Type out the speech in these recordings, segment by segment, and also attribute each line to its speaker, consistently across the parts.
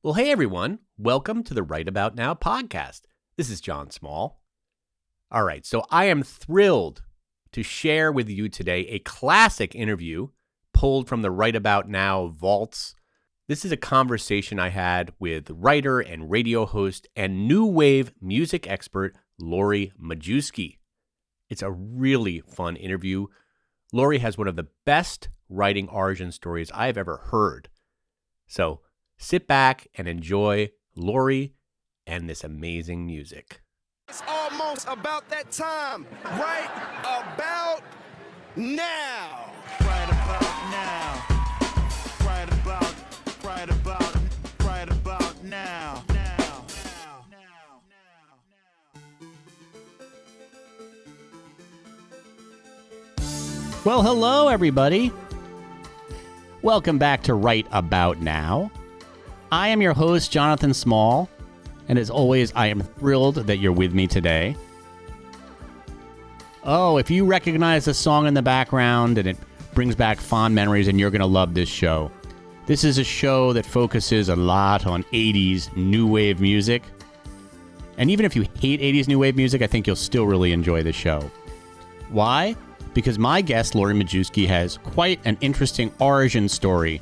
Speaker 1: Well, hey everyone, welcome to the Right About Now podcast. This is John Small. All right, so I am thrilled to share with you today a classic interview pulled from the Right About Now vaults. This is a conversation I had with writer and radio host and new wave music expert Lori Majewski. It's a really fun interview. Lori has one of the best writing origin stories I've ever heard. So sit back and enjoy Lori and this amazing music.
Speaker 2: It's almost about that time. Right about now. Right about now. Right about now.
Speaker 3: Well, hello, everybody. Welcome back to Right About Now. I am your host, Jonathan Small, and as always, I am thrilled that you're with me today. Oh, if you recognize the song in the background and it brings back fond memories, and you're going to love this show. This is a show that focuses a lot on 80s new wave music. And even if you hate 80s new wave music, I think you'll still really enjoy the show. Why? Because my guest, Lori Majewski, has quite an interesting origin story.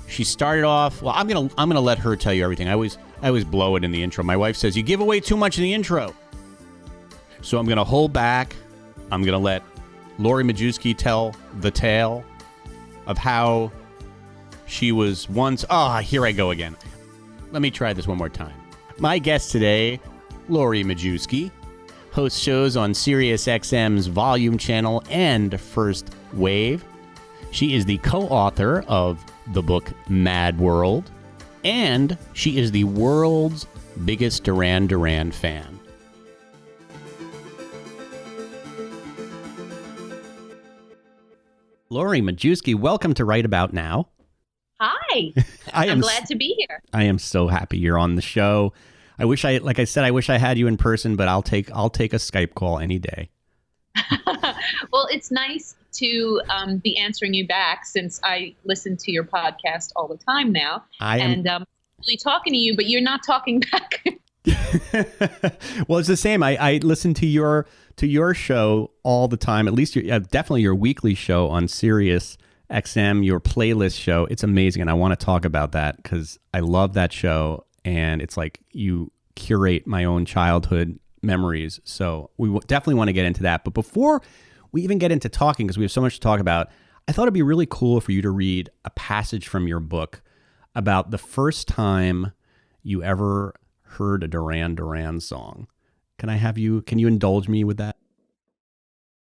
Speaker 3: She started off, well, I'm gonna let her tell you everything. I always blow it in the intro. My wife says, you give away too much in the intro. So I'm gonna hold back. I'm gonna let Lori Majewski tell the tale of how she was once, here I go again. Let me try this one more time. My guest today, Lori Majewski, hosts shows on Sirius XM's Volume Channel and First Wave. She is the co-author of the book Mad World, and she is the world's biggest Duran Duran fan. Lori Majewski, welcome to Right About Now.
Speaker 4: Hi. I'm glad to be here.
Speaker 3: I am so happy you're on the show. I wish I had you in person, but I'll take a Skype call any day.
Speaker 4: Well, it's nice to be answering you back since I listen to your podcast all the time now. I'm really talking to you, but you're not talking back.
Speaker 3: Well, it's the same. I listen to your show all the time. At least definitely your weekly show on Sirius XM, your playlist show. It's amazing, and I want to talk about that because I love that show, and it's like you curate my own childhood memories. So we definitely want to get into that. But before we even get into talking, because we have so much to talk about, I thought it'd be really cool for you to read a passage from your book about the first time you ever heard a Duran Duran song. Can you indulge me with that?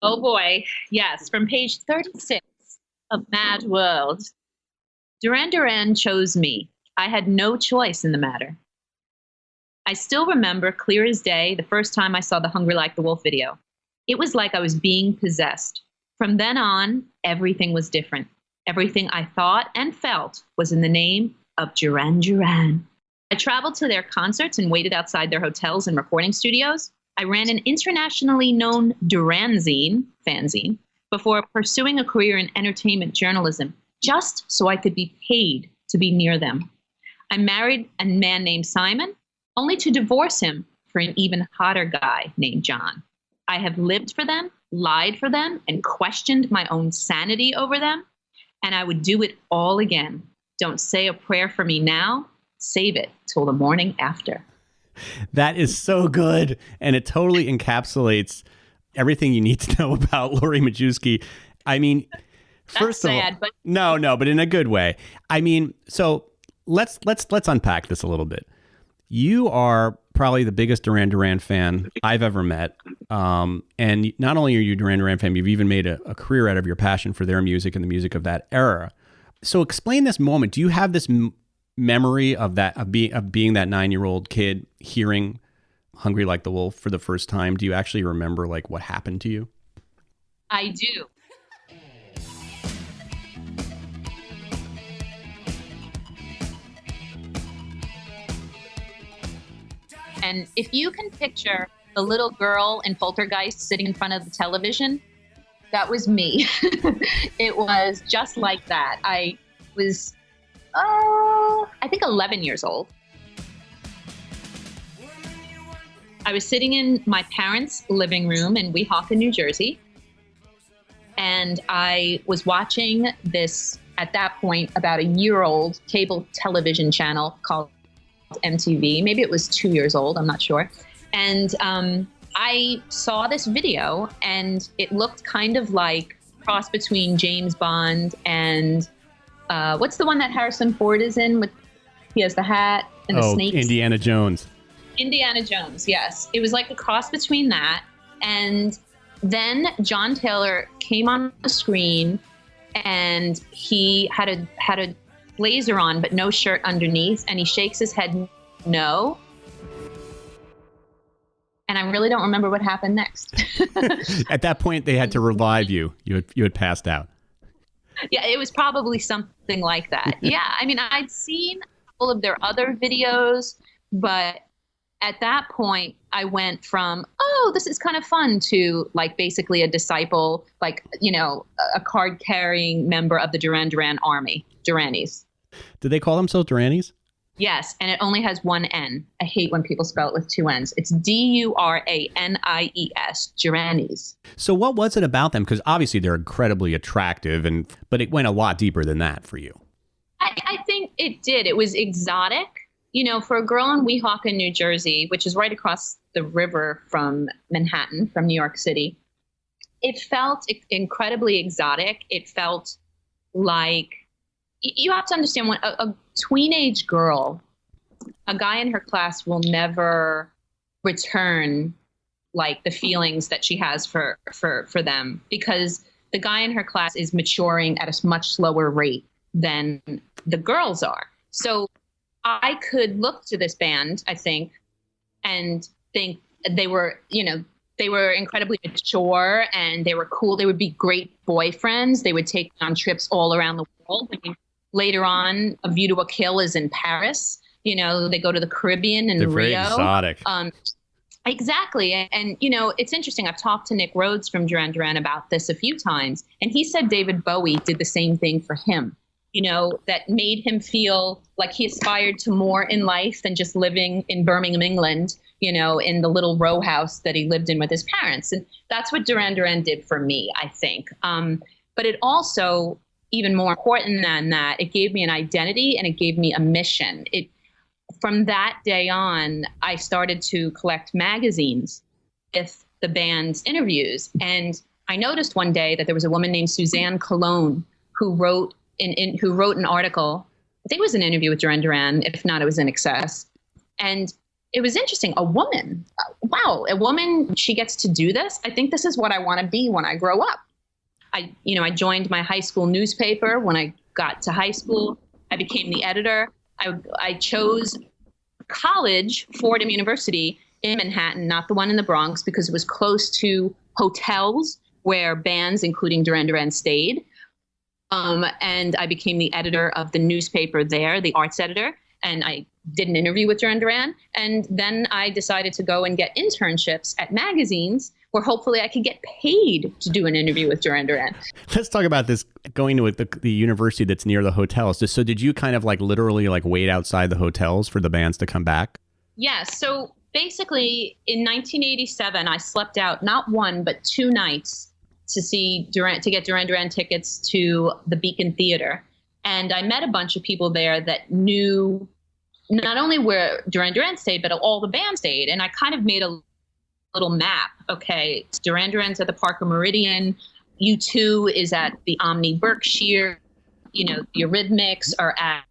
Speaker 4: Oh boy. Yes. From page 36 of Mad World. Duran Duran chose me. I had no choice in the matter. I still remember clear as day the first time I saw the Hungry Like the Wolf video. It was like I was being possessed. From then on, everything was different. Everything I thought and felt was in the name of Duran Duran. I traveled to their concerts and waited outside their hotels and recording studios. I ran an internationally known Duranzine, fanzine, before pursuing a career in entertainment journalism, just so I could be paid to be near them. I married a man named Simon, only to divorce him for an even hotter guy named John. I have lived for them, lied for them, and questioned my own sanity over them, and I would do it all again. Don't say a prayer for me now. Save it till the morning after.
Speaker 3: That is so good, and it totally encapsulates everything you need to know about Lori Majewski. I mean, first of all,
Speaker 4: but
Speaker 3: no, but in a good way. I mean, so let's unpack this a little bit. You are probably the biggest Duran Duran fan I've ever met. And not only are you a Duran Duran fan, you've even made a career out of your passion for their music and the music of that era. So explain this moment. Do you have this memory of being that 9-year-old kid hearing Hungry Like the Wolf for the first time? Do you actually remember like what happened to you?
Speaker 4: I do. And if you can picture the little girl in Poltergeist sitting in front of the television, that was me. It was just like that. I was I think 11 years old. I was sitting in my parents' living room in Weehawken, New Jersey. And I was watching this, at that point, about a year-old cable television channel called MTV. Maybe it was 2 years old, I'm not sure. And I saw this video, and it looked kind of like a cross between James Bond and what's the one that Harrison Ford is in? He has the hat and the snakes.
Speaker 3: Indiana Jones.
Speaker 4: Indiana Jones, yes. It was like a cross between that. And then John Taylor came on the screen, and he had a blazer on, but no shirt underneath. And he shakes his head no. And I really don't remember what happened next.
Speaker 3: At that point, they had to revive you. You had passed out.
Speaker 4: Yeah, it was probably something like that. Yeah, I mean, I'd seen all of their other videos, but at that point, I went from, oh, this is kind of fun, to like basically a disciple, like, you know, a card-carrying member of the Duran Duran army, Duranis.
Speaker 3: Did they call themselves Duranis?
Speaker 4: Yes, and it only has one N. I hate when people spell it with two N's. It's Duranis, Duranis.
Speaker 3: So what was it about them? Because obviously they're incredibly attractive, but it went a lot deeper than that for you.
Speaker 4: I think it did. It was exotic. You know, for a girl in Weehawken, New Jersey, which is right across the river from Manhattan, from New York City, it felt incredibly exotic. It felt like, you have to understand, when a tweenage girl, a guy in her class will never return like the feelings that she has for them, because the guy in her class is maturing at a much slower rate than the girls are. So I could look to this band, I think, and think they were, you know, they were incredibly mature and they were cool. They would be great boyfriends. They would take on trips all around the world. I mean, later on, A View to a Kill is in Paris. You know, they go to the Caribbean and
Speaker 3: They're
Speaker 4: Rio.
Speaker 3: very exotic.
Speaker 4: Exactly. And, you know, it's interesting. I've talked to Nick Rhodes from Duran Duran about this a few times, and he said David Bowie did the same thing for him. You know, that made him feel like he aspired to more in life than just living in Birmingham, England, you know, in the little row house that he lived in with his parents. And that's what Duran Duran did for me, I think. But it also, even more important than that, it gave me an identity and it gave me a mission. From that day on, I started to collect magazines with the band's interviews. And I noticed one day that there was a woman named Suzanne Colon who wrote an article. I think it was an interview with Duran Duran. If not, it was in Excess. And it was interesting. A woman, she gets to do this. I think this is what I want to be when I grow up. I joined my high school newspaper. When I got to high school, I became the editor. I chose college, Fordham University in Manhattan, not the one in the Bronx, because it was close to hotels where bands, including Duran Duran, stayed. And I became the editor of the newspaper there, the arts editor, and I did an interview with Duran Duran. And then I decided to go and get internships at magazines where hopefully I could get paid to do an interview with Duran Duran.
Speaker 3: Let's talk about this, going to the university that's near the hotels. So did you kind of like literally like wait outside the hotels for the bands to come back?
Speaker 4: Yes. So basically in 1987, I slept out not one, but 2 nights to get Duran Duran tickets to the Beacon Theater. And I met a bunch of people there that knew not only where Duran Duran stayed, but all the bands stayed. And I kind of made a little map. Okay, Duran Duran's at the Parker Meridian. U2 is at the Omni Berkshire. You know, the Eurythmics are at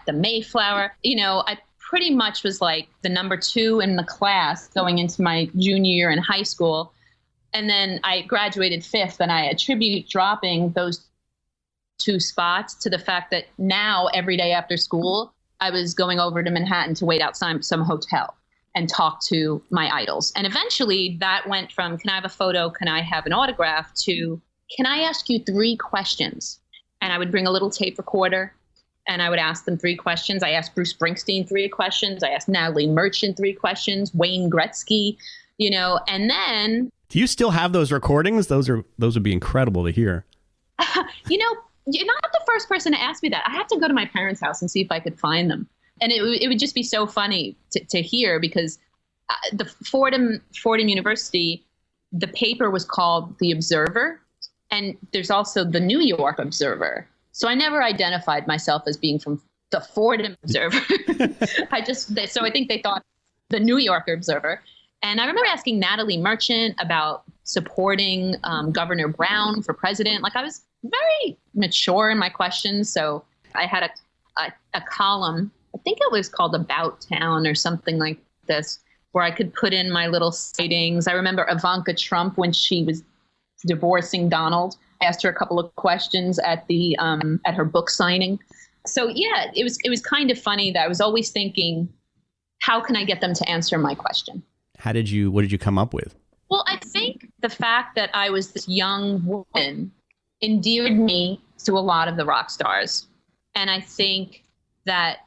Speaker 4: the Mayflower. You know, I pretty much was like the number 2 in the class going into my junior year in high school. And then I graduated 5th, and I attribute dropping those 2 spots to the fact that now every day after school, I was going over to Manhattan to wait outside some hotel and talk to my idols. And eventually that went from, can I have a photo? Can I have an autograph? To, can I ask you 3 questions? And I would bring a little tape recorder and I would ask them 3 questions. I asked Bruce Springsteen 3 questions. I asked Natalie Merchant 3 questions, Wayne Gretzky, you know, and then.
Speaker 3: Do you still have those recordings? Those would be incredible to hear.
Speaker 4: You know, you're not the first person to ask me that. I have to go to my parents' house and see if I could find them. And it would just be so funny to hear, because the Fordham University, the paper was called The Observer, and there's also the New York Observer. So I never identified myself as being from the Fordham Observer. So I think they thought the New York Observer. And I remember asking Natalie Merchant about supporting Governor Brown for president. Like, I was very mature in my questions. So I had a column, I think it was called About Town or something like this, where I could put in my little sightings. I remember Ivanka Trump, when she was divorcing Donald, I asked her a couple of questions at her book signing. So yeah, it was kind of funny that I was always thinking, how can I get them to answer my question?
Speaker 3: What did you come up with?
Speaker 4: Well, I think the fact that I was this young woman endeared me to a lot of the rock stars. And I think that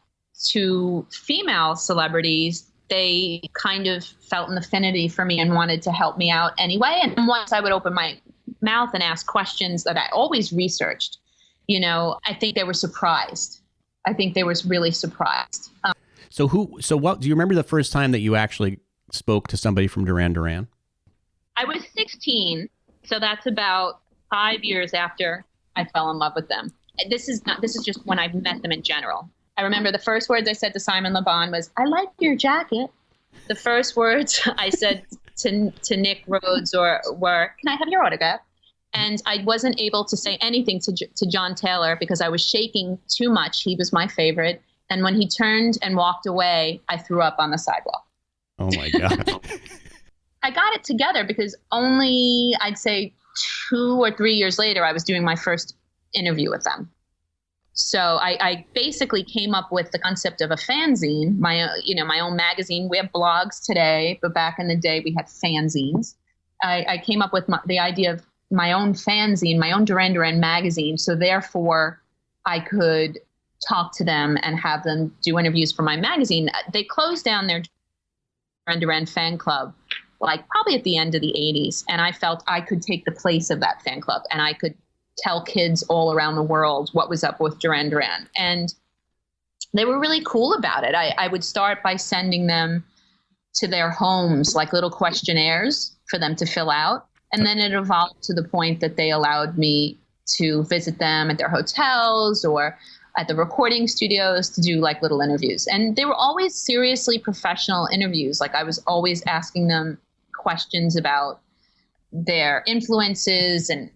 Speaker 4: to female celebrities, they kind of felt an affinity for me and wanted to help me out anyway. And once I would open my mouth and ask questions that I always researched, I think they were surprised. I think they were really surprised.
Speaker 3: So what do you remember the first time that you actually spoke to somebody from Duran Duran?
Speaker 4: I was 16, so that's about 5 years after I fell in love with them. This is just when I've met them in general. I remember the first words I said to Simon Le Bon was, "I like your jacket." The first words I said to Nick Rhodes were, "Can I have your autograph?" And I wasn't able to say anything to John Taylor because I was shaking too much. He was my favorite. And when he turned and walked away, I threw up on the sidewalk.
Speaker 3: Oh, my God.
Speaker 4: I got it together because only, I'd say, 2 or 3 years later, I was doing my first interview with them. So I basically came up with the concept of a fanzine, my own magazine. We have blogs today, but back in the day, we had fanzines. I came up with the idea of my own fanzine, my own Duran Duran magazine. So therefore, I could talk to them and have them do interviews for my magazine. They closed down their Duran Duran fan club, like probably at the end of the 80s. And I felt I could take the place of that fan club and I could tell kids all around the world what was up with Duran Duran. And they were really cool about it. I would start by sending them to their homes, like little questionnaires for them to fill out. And then it evolved to the point that they allowed me to visit them at their hotels or at the recording studios to do like little interviews. And they were always seriously professional interviews. Like I was always asking them questions about their influences and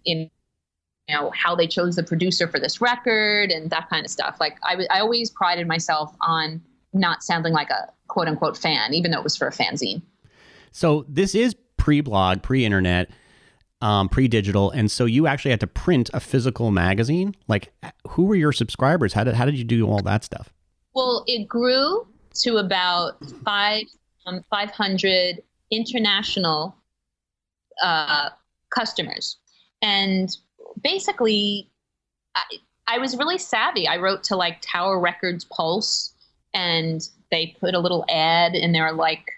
Speaker 4: how they chose the producer for this record and that kind of stuff. Like I always prided myself on not sounding like a quote unquote fan, even though it was for a fanzine.
Speaker 3: So this is pre-blog, pre-internet, pre-digital. And so you actually had to print a physical magazine. Like, who were your subscribers? How did you do all that stuff?
Speaker 4: Well, it grew to about 500 international customers. And basically, I was really savvy. I wrote to like Tower Records Pulse, and they put a little ad in their like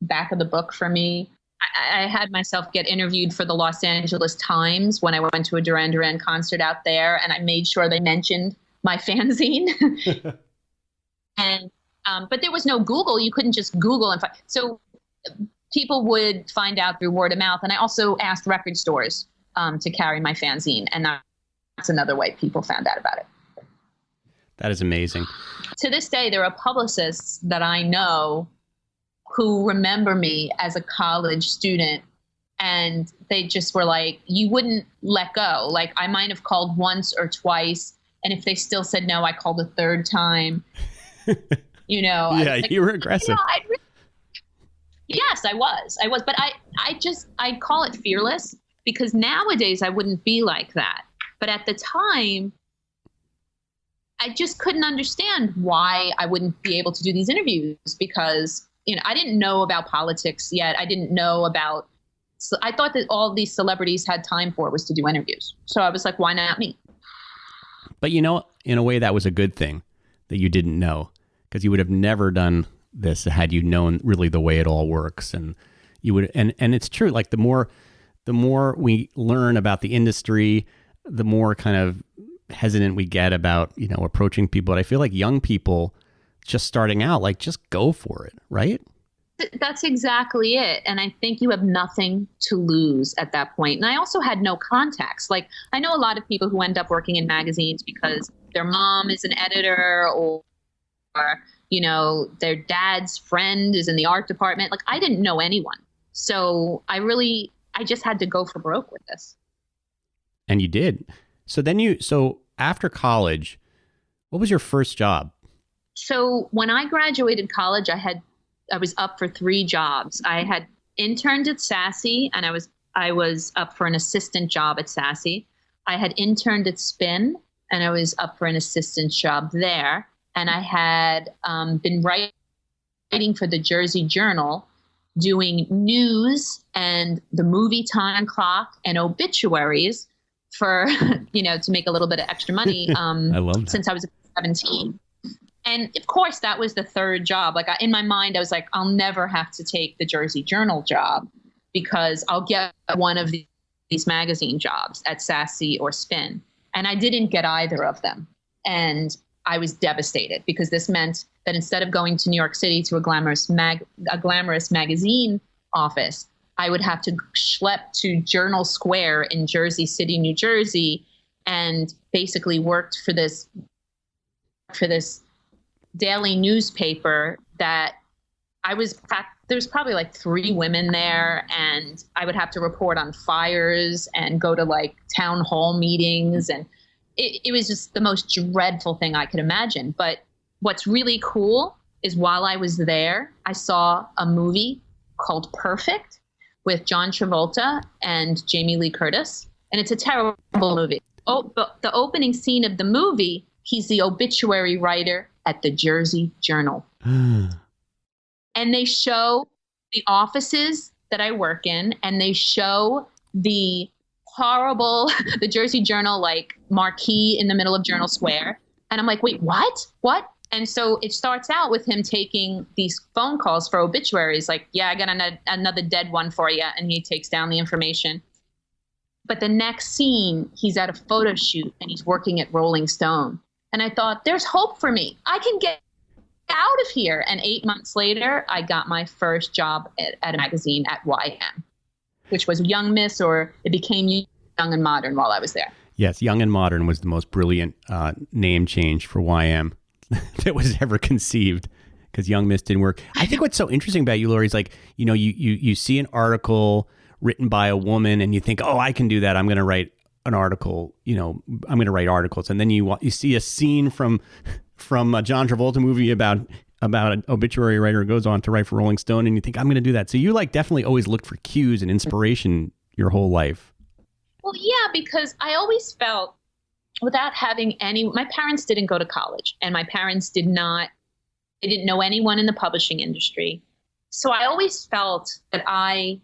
Speaker 4: back of the book for me. I had myself get interviewed for the Los Angeles Times when I went to a Duran Duran concert out there, and I made sure they mentioned my fanzine. And but there was no Google. You couldn't just Google and find. So people would find out through word of mouth. And I also asked record stores to carry my fanzine, and that's another way people found out about it.
Speaker 3: That is amazing.
Speaker 4: To this day, there are publicists that I know who remember me as a college student, and they just were like, you wouldn't let go. Like I might have called once or twice, and if they still said no, I called a third time.
Speaker 3: Yeah,
Speaker 4: like,
Speaker 3: you were aggressive.
Speaker 4: Yes, I was, but I call it fearless, because nowadays I wouldn't be like that. But at the time, I just couldn't understand why I wouldn't be able to do these interviews, because I didn't know about politics yet. I didn't know about. So I thought that all these celebrities had time for was to do interviews. So I was like, why not me?
Speaker 3: But in a way, that was a good thing that you didn't know, because you would have never done this had you known really the way it all works. And you would, and it's true. Like the more we learn about the industry, the more kind of hesitant we get about, approaching people. But I feel like young people just starting out, like, just go for it, right?
Speaker 4: That's exactly it. And I think you have nothing to lose at that point. And I also had no contacts. Like, I know a lot of people who end up working in magazines because their mom is an editor or their dad's friend is in the art department. Like, I didn't know anyone. So I just had to go for broke with this.
Speaker 3: And you did. So after college, what was your first job?
Speaker 4: So when I graduated college, I was up for 3 jobs. I had interned at Sassy, and I was up for an assistant job at Sassy. I had interned at Spin, and I was up for an assistant job there. And I had been writing for the Jersey Journal, doing news and the movie time clock and obituaries for, to make a little bit of extra money.
Speaker 3: I love that.
Speaker 4: Since I was 17. And of course, that was the 3rd job. Like, in my mind, I was like, I'll never have to take the Jersey Journal job because I'll get one of these magazine jobs at Sassy or Spin. And I didn't get either of them. And I was devastated because this meant that instead of going to New York City to a glamorous magazine office, I would have to schlep to Journal Square in Jersey City, New Jersey, and basically worked for this daily newspaper that there was probably like 3 women there, and I would have to report on fires and go to like town hall meetings, and it was just the most dreadful thing I could imagine. But what's really cool is while I was there, I saw a movie called Perfect with John Travolta and Jamie Lee Curtis, and it's a terrible movie. Oh, but the opening scene of the movie, he's the obituary writer at the Jersey Journal. And they show the offices that I work in, and they show the horrible, the Jersey Journal, like, marquee in the middle of Journal Square. And I'm like, wait, what? And so it starts out with him taking these phone calls for obituaries, like, yeah, I got another dead one for you. And he takes down the information. But the next scene, he's at a photo shoot and he's working at Rolling Stone. And I thought, there's hope for me. I can get out of here. And 8 months later, I got my first job at a magazine at YM, which was Young Miss, or it became Young and Modern while I was there.
Speaker 3: Yes, Young and Modern was the most brilliant name change for YM that was ever conceived, because Young Miss didn't work. I think what's so interesting about you, Lori, is like, you see an article written by a woman and you think, oh, I can do that. I'm going to write an article, I'm going to write articles. And then you see a scene from a John Travolta movie about an obituary writer who goes on to write for Rolling Stone, and you think, I'm going to do that. So you like definitely always looked for cues and inspiration your whole life.
Speaker 4: Well, yeah, because I always felt without having my parents didn't go to college, and my parents they didn't know anyone in the publishing industry. So I always felt that I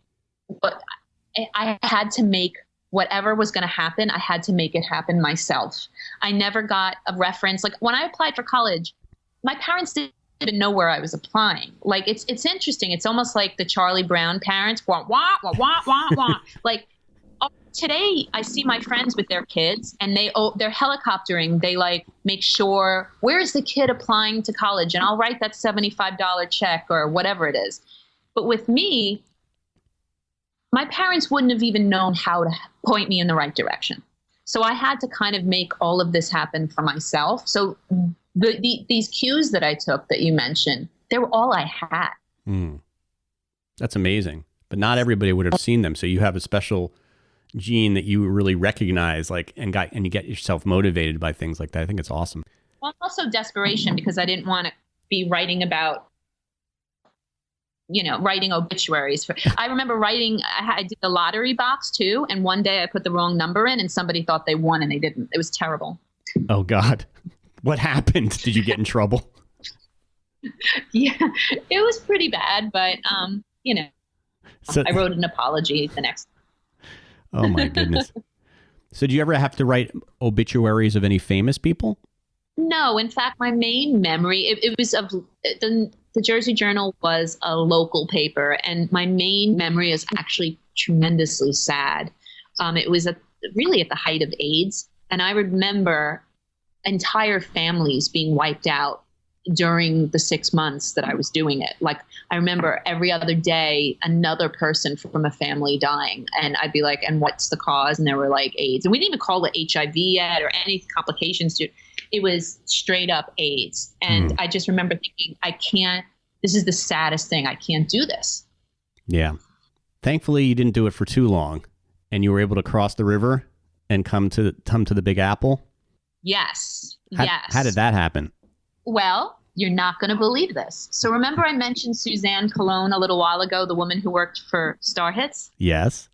Speaker 4: had to make whatever was going to happen, I had to make it happen myself. I never got a reference. Like, when I applied for college, my parents didn't even know where I was applying. Like, it's interesting. It's almost like the Charlie Brown parents, wah, wah, wah, wah, wah, wah. Like, today I see my friends with their kids, and they're helicoptering. They like make sure, where's the kid applying to college? And I'll write that $75 check or whatever it is. But with me, my parents wouldn't have even known how to point me in the right direction. So I had to kind of make all of this happen for myself. So these cues that I took that you mentioned, they were all I had.
Speaker 3: That's amazing. But not everybody would have seen them. So you have a special gene that you really recognize, like, and you get yourself motivated by things like that. I think it's awesome.
Speaker 4: Well, also desperation, because I didn't want to be writing about, writing obituaries. I remember I did the lottery box too. And one day I put the wrong number in and somebody thought they won and they didn't. It was terrible.
Speaker 3: Oh God. What happened? Did you get in trouble?
Speaker 4: Yeah, it was pretty bad, but, so, I wrote an apology the next.
Speaker 3: Oh my goodness. So do you ever have to write obituaries of any famous people?
Speaker 4: No, in fact, my main memory, it was of the Jersey Journal was a local paper, and my main memory is actually tremendously sad. It was really at the height of AIDS, And I remember entire families being wiped out during the 6 months that I was doing it. Like, I remember every other day, another person from a family dying. And I'd be like, and what's the cause? And they were like, AIDS. And we didn't even call it HIV yet or any complications to it. It was straight up AIDS. And I just remember thinking, this is the saddest thing. I can't do this.
Speaker 3: Yeah. Thankfully, you didn't do it for too long and you were able to cross the river and come to the Big Apple.
Speaker 4: Yes.
Speaker 3: How did that happen?
Speaker 4: Well, you're not going to believe this. So remember I mentioned Suzanne Cologne a little while ago, the woman who worked for Star Hits?
Speaker 3: Yes.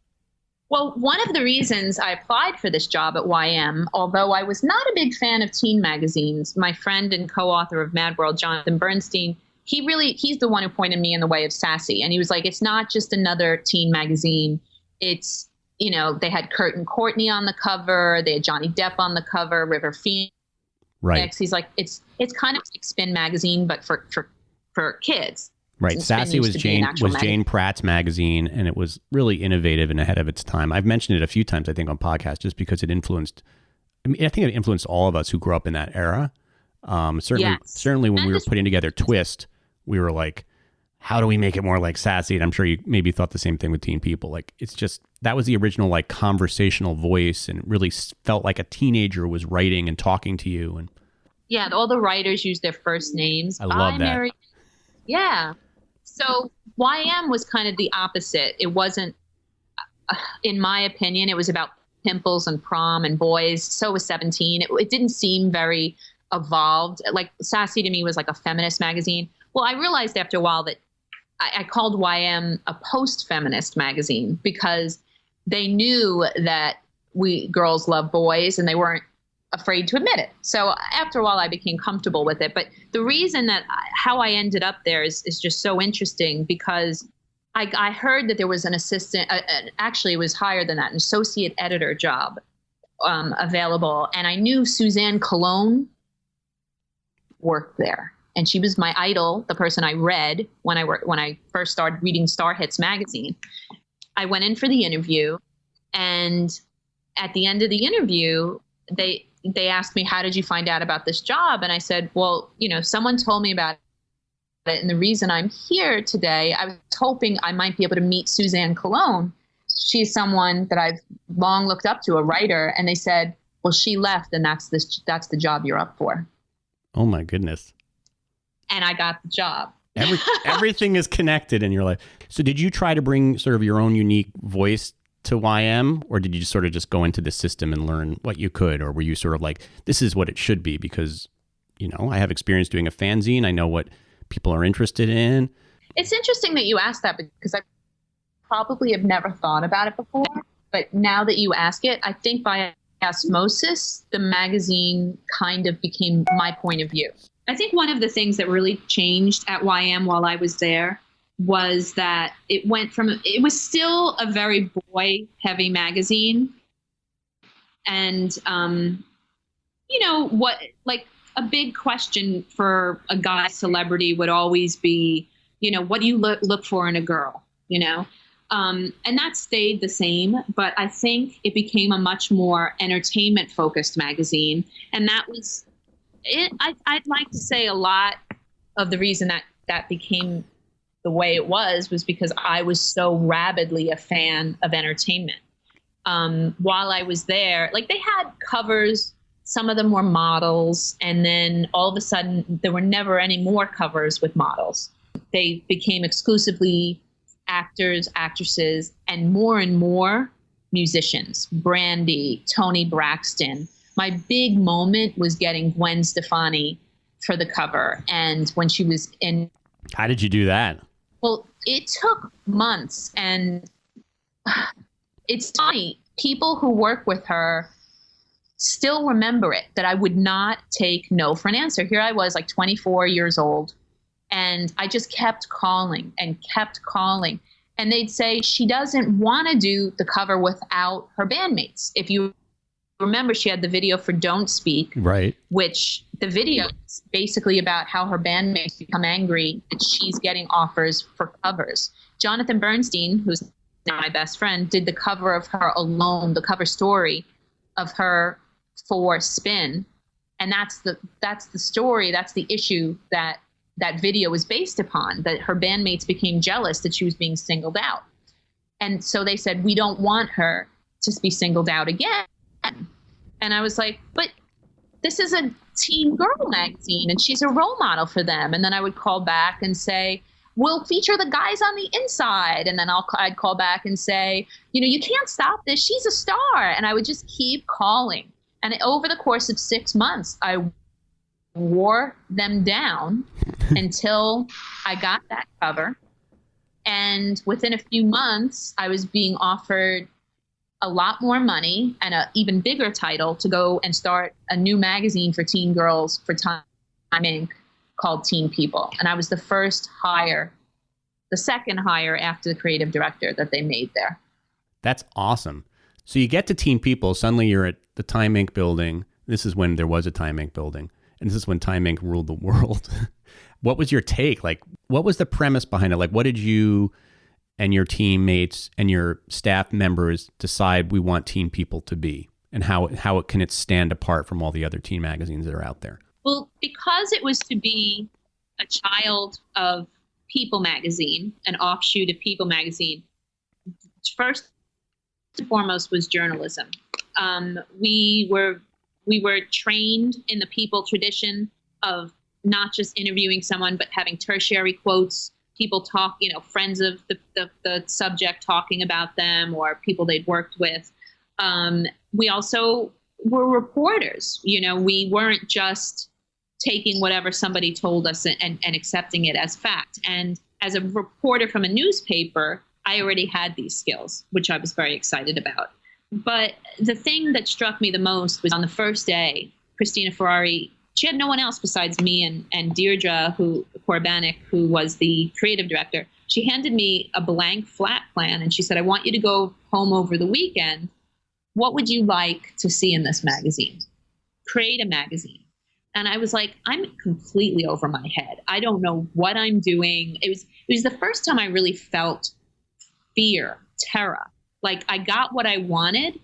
Speaker 4: Well, one of the reasons I applied for this job at YM, although I was not a big fan of teen magazines, my friend and co-author of Mad World, Jonathan Bernstein, he's the one who pointed me in the way of Sassy. And he was like, it's not just another teen magazine. It's, they had Kurt and Courtney on the cover. They had Johnny Depp on the cover, River Phoenix.
Speaker 3: Right.
Speaker 4: He's like, it's kind of like Spin magazine, but for kids.
Speaker 3: Right. Sassy was Jane Pratt's magazine, and it was really innovative and ahead of its time. I've mentioned it a few times, I think, on podcasts, just because it influenced. I think it influenced all of us who grew up in that era. Certainly when we were putting together Twist, we were like, how do we make it more like Sassy? And I'm sure you maybe thought the same thing with Teen People. Like, it's just, that was the original like conversational voice, and it really felt like a teenager was writing and talking to you. And
Speaker 4: yeah, all the writers used their first names.
Speaker 3: I love that.
Speaker 4: Yeah. So YM was kind of the opposite. It wasn't, in my opinion, it was about pimples and prom and boys. So was 17. It didn't seem very evolved. Like, Sassy to me was like a feminist magazine. Well, I realized after a while that I called YM a post-feminist magazine because they knew that we girls love boys and they weren't afraid to admit it. So after a while, I became comfortable with it. But the reason that how I ended up there is just so interesting because I heard that there was an assistant, actually it was higher than that, an associate editor job available. And I knew Suzanne Cologne worked there. And she was my idol, the person I read when I first started reading Star Hits magazine. I went in for the interview, and at the end of the interview, they asked me, how did you find out about this job? And I said, well, someone told me about it. And the reason I'm here today, I was hoping I might be able to meet Suzanne Cologne. She's someone that I've long looked up to, a writer. And they said, well, she left, and that's the job you're up for.
Speaker 3: Oh my goodness.
Speaker 4: And I got the job.
Speaker 3: Everything is connected in your life. So did you try to bring sort of your own unique voice to YM, or did you just sort of just go into the system and learn what you could? Or were you sort of like, this is what it should be because, I have experience doing a fanzine. I know what people are interested in.
Speaker 4: It's interesting that you asked that because I probably have never thought about it before. But now that you ask it, I think by osmosis, the magazine kind of became my point of view. I think one of the things that really changed at YM while I was there was that it was still a very boy heavy magazine. And, a big question for a guy celebrity would always be, what do you look for in a girl, and that stayed the same, but I think it became a much more entertainment focused magazine. And that was, I'd like to say a lot of the reason that became the way it was because I was so rabidly a fan of entertainment. While I was there, like, they had covers, some of them were models, and then all of a sudden there were never any more covers with models. They became exclusively actors, actresses, and more musicians. Brandy, Toni Braxton. My big moment was getting Gwen Stefani for the cover. And when she was in...
Speaker 3: How did you do that?
Speaker 4: Well, it took months. And it's funny. People who work with her still remember it, that I would not take no for an answer. Here I was, like 24 years old. And I just kept calling and kept calling. And they'd say she doesn't want to do the cover without her bandmates. If you remember, she had the video for Don't Speak,
Speaker 3: right? Which
Speaker 4: the video is basically about how her bandmates become angry that she's getting offers for covers. Jonathan Bernstein, who's now my best friend, did the cover of her alone, the cover story of her for Spin. And that's the story, that's the issue that video was based upon, that her bandmates became jealous that she was being singled out. And so they said, we don't want her to be singled out again. And I was like, but this is a teen girl magazine and she's a role model for them. And then I would call back and say, we'll feature the guys on the inside. And then I'd call back and say, you can't stop this. She's a star. And I would just keep calling. And over the course of 6 months, I wore them down until I got that cover. And within a few months, I was being offered a lot more money and an even bigger title to go and start a new magazine for teen girls for Time Inc. called Teen People. And I was the second hire after the creative director that they made there.
Speaker 3: That's awesome. So you get to Teen People, suddenly you're at the Time Inc. building. This is when there was a Time Inc. building. And this is when Time Inc. ruled the world. What was your take? Like, what was the premise behind it? Like, what did you and your teammates and your staff members decide we want Teen People to be? And how can it stand apart from all the other teen magazines that are out there?
Speaker 4: Well, because it was to be a child of People magazine, an offshoot of People magazine, first and foremost was journalism. We were trained in the People tradition of not just interviewing someone, but having tertiary quotes, people talk, friends of the subject talking about them or people they'd worked with. We also were reporters. We weren't just taking whatever somebody told us and accepting it as fact. And as a reporter from a newspaper, I already had these skills, which I was very excited about. But the thing that struck me the most was on the first day, Christina Ferrari, she had no one else besides me and Deirdre Korbanek, who was the creative director. She handed me a blank flat plan and she said, I want you to go home over the weekend. What would you like to see in this magazine? Create a magazine. And I was like, I'm completely over my head. I don't know what I'm doing. It was the first time I really felt fear, terror. Like I got what I wanted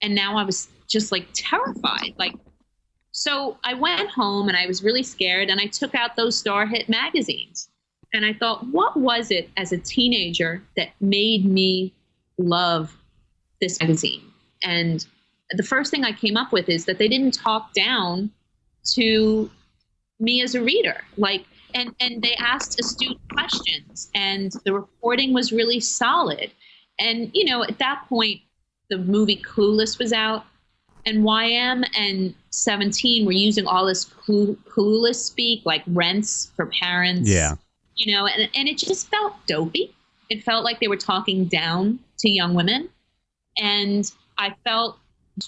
Speaker 4: and now I was just like terrified. So I went home and I was really scared and I took out those Star Hit magazines. And I thought, what was it as a teenager that made me love this magazine? And the first thing I came up with is that they didn't talk down to me as a reader. And they asked astute questions and the reporting was really solid. And, at that point, the movie Clueless was out. And YM and 17 were using all this clueless speak, like rents for parents.
Speaker 3: Yeah.
Speaker 4: And it just felt dopey. It felt like they were talking down to young women. And I felt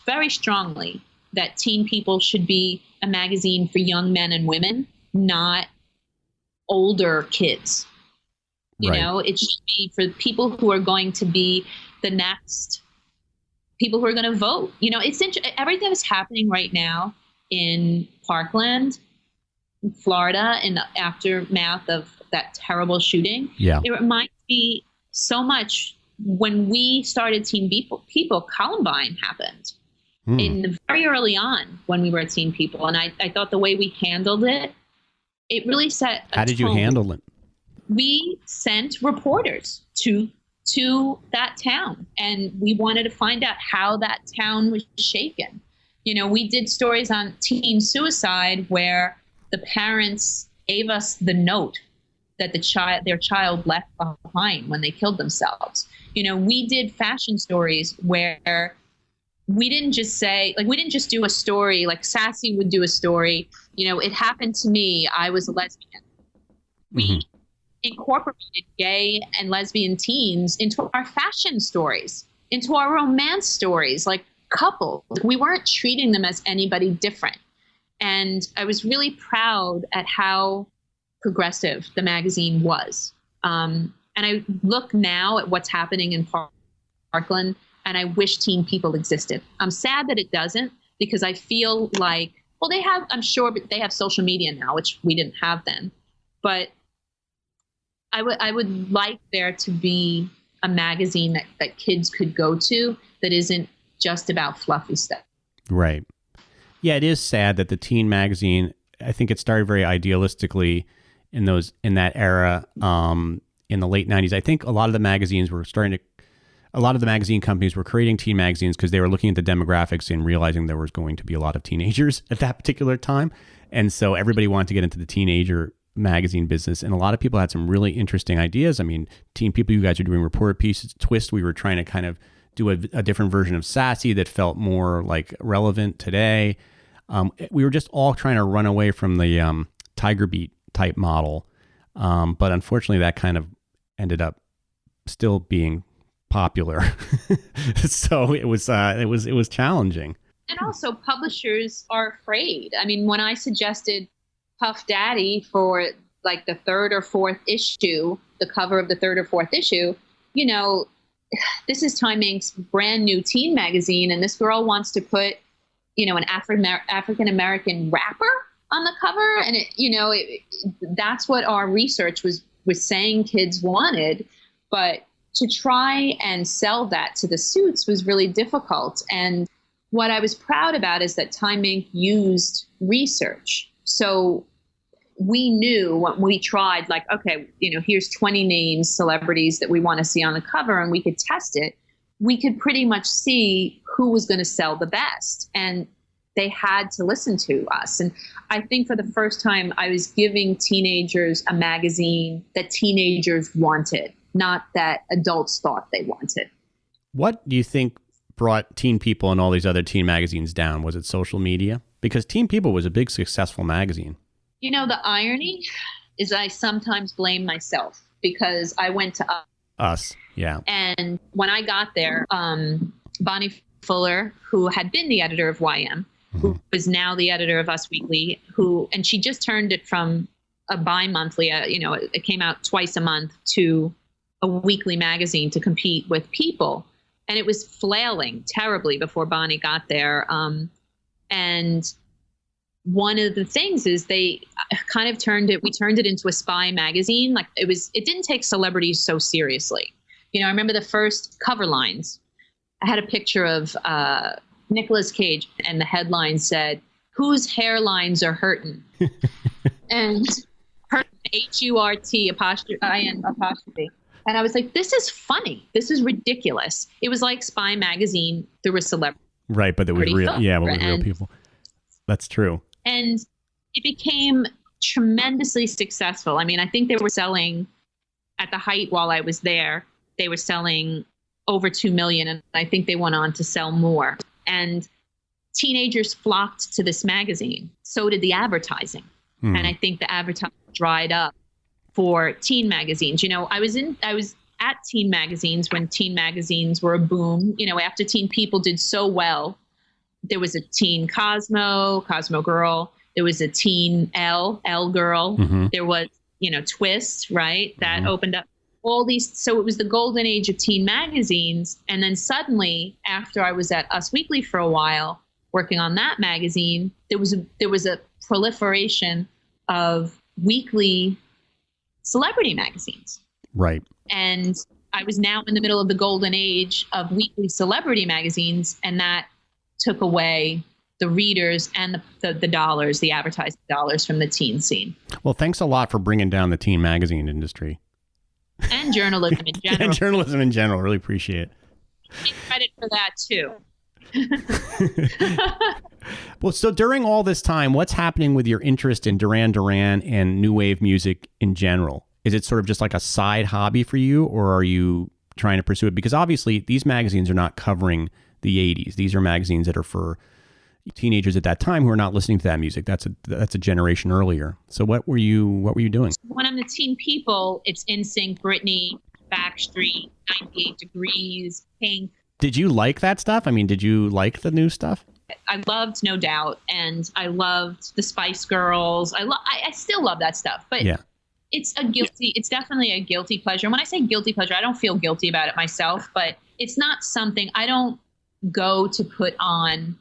Speaker 4: very strongly that Teen People should be a magazine for young men and women, not older kids. It should be for people who are going to be the next people who are going to vote. It's everything that's happening right now in Parkland, Florida, in the aftermath of that terrible shooting.
Speaker 3: Yeah. It
Speaker 4: reminds me so much when we started Teen People, Columbine happened in very early on when we were at Teen People. And I thought the way we handled it, it really set a
Speaker 3: How did you
Speaker 4: tone.
Speaker 3: handle it?
Speaker 4: We sent reporters to that town and we wanted to find out how that town was shaken. We did stories on teen suicide where the parents gave us the note that their child left behind when they killed themselves. We did fashion stories where we didn't just do a story like Sassy would do a story. It happened to me. I was a lesbian. We incorporated gay and lesbian teens into our fashion stories, into our romance stories, like couples. We weren't treating them as anybody different. And I was really proud at how progressive the magazine was. And I look now at what's happening in Parkland, and I wish Teen People existed. I'm sad that it doesn't, because I feel like, I'm sure they have social media now, which we didn't have then. But I would like there to be a magazine that kids could go to that isn't just about fluffy stuff.
Speaker 3: Right. Yeah, it is sad that the teen magazine, I think it started very idealistically in that era, in the late 90s. I think a lot of the magazine companies were creating teen magazines because they were looking at the demographics and realizing there was going to be a lot of teenagers at that particular time. And so everybody wanted to get into the teenager magazine business. And a lot of people had some really interesting ideas. I mean, Teen People, you guys are doing reported pieces. Twist, we were trying to kind of do a different version of Sassy that felt more like relevant today. We were just all trying to run away from the Tiger Beat type model. But unfortunately, that kind of ended up still being popular. So it was challenging.
Speaker 4: And also publishers are afraid. I mean, when I suggested Puff Daddy for like the third or fourth issue, the cover of the third or fourth issue, you know, this is Time Inc.'s brand new teen magazine, and this girl wants to put, you know, an African-American rapper on the cover. And that's what our research was saying kids wanted. But to try and sell that to the suits was really difficult. And what I was proud about is that Time Inc. used research. So we knew when we tried, like, okay, you know, here's 20 names, celebrities that we want to see on the cover, and we could test it. We could pretty much see who was going to sell the best. And they had to listen to us. And I think for the first time, I was giving teenagers a magazine that teenagers wanted, not that adults thought they wanted.
Speaker 3: What do you think brought Teen People and all these other teen magazines down? Was it social media? Because Teen People was a big, successful magazine.
Speaker 4: You know, the irony is I sometimes blame myself because I went to
Speaker 3: Us. Yeah.
Speaker 4: And when I got there, Bonnie Fuller, who had been the editor of YM, who was now the editor of Us Weekly, and she just turned it from a bi-monthly, it came out twice a month, to a weekly magazine to compete with People. And it was flailing terribly before Bonnie got there. And one of the things is they kind of we turned it into a spy magazine. Like it didn't take celebrities so seriously. You know, I remember the first cover lines. I had a picture of Nicolas Cage, and the headline said, "Whose hairlines are hurtin'?" And hurtin', HURT''IN''. And I was like, this is funny. This is ridiculous. It was like Spy magazine through a celebrity.
Speaker 3: Right, but it was real. Yeah, with real people. That's true.
Speaker 4: And it became tremendously successful. I mean, I think they were selling, at the height while I was there, they were selling over 2 million. And I think they went on to sell more. And teenagers flocked to this magazine. So did the advertising. And I think the advertising dried up for teen magazines. You know, I was at teen magazines when teen magazines were a boom. You know, after Teen People did so well, there was a teen Cosmo Girl. There was a teen Elle Girl. There was, Twist, right? That opened up all these. So it was the golden age of teen magazines. And then suddenly, after I was at Us Weekly for a while, working on that magazine, there was a proliferation of weekly celebrity magazines. Right. And I was now in the middle of the golden age of weekly celebrity magazines, and that took away the readers and the dollars, the advertising dollars from the teen scene.
Speaker 3: Well, thanks a lot for bringing down the teen magazine industry.
Speaker 4: And journalism in general.
Speaker 3: And journalism in general. Really appreciate it.
Speaker 4: Take credit for that, too.
Speaker 3: Well, so during all this time, what's happening with your interest in Duran Duran and new wave music in general? Is it sort of just like a side hobby for you, or are you trying to pursue it? Because obviously these magazines are not covering the 80s. These are magazines that are for teenagers at that time who are not listening to that music. That's a generation earlier. So what were you doing?
Speaker 4: When I'm the Teen People, it's NSYNC, Britney, Backstreet, 98 Degrees, Pink.
Speaker 3: Did you like that stuff? I mean, did you like the new stuff?
Speaker 4: I loved No Doubt, and I loved the Spice Girls. I still love that stuff, but yeah. It's definitely a guilty pleasure. And when I say guilty pleasure, I don't feel guilty about it myself, but it's not something I don't go to put on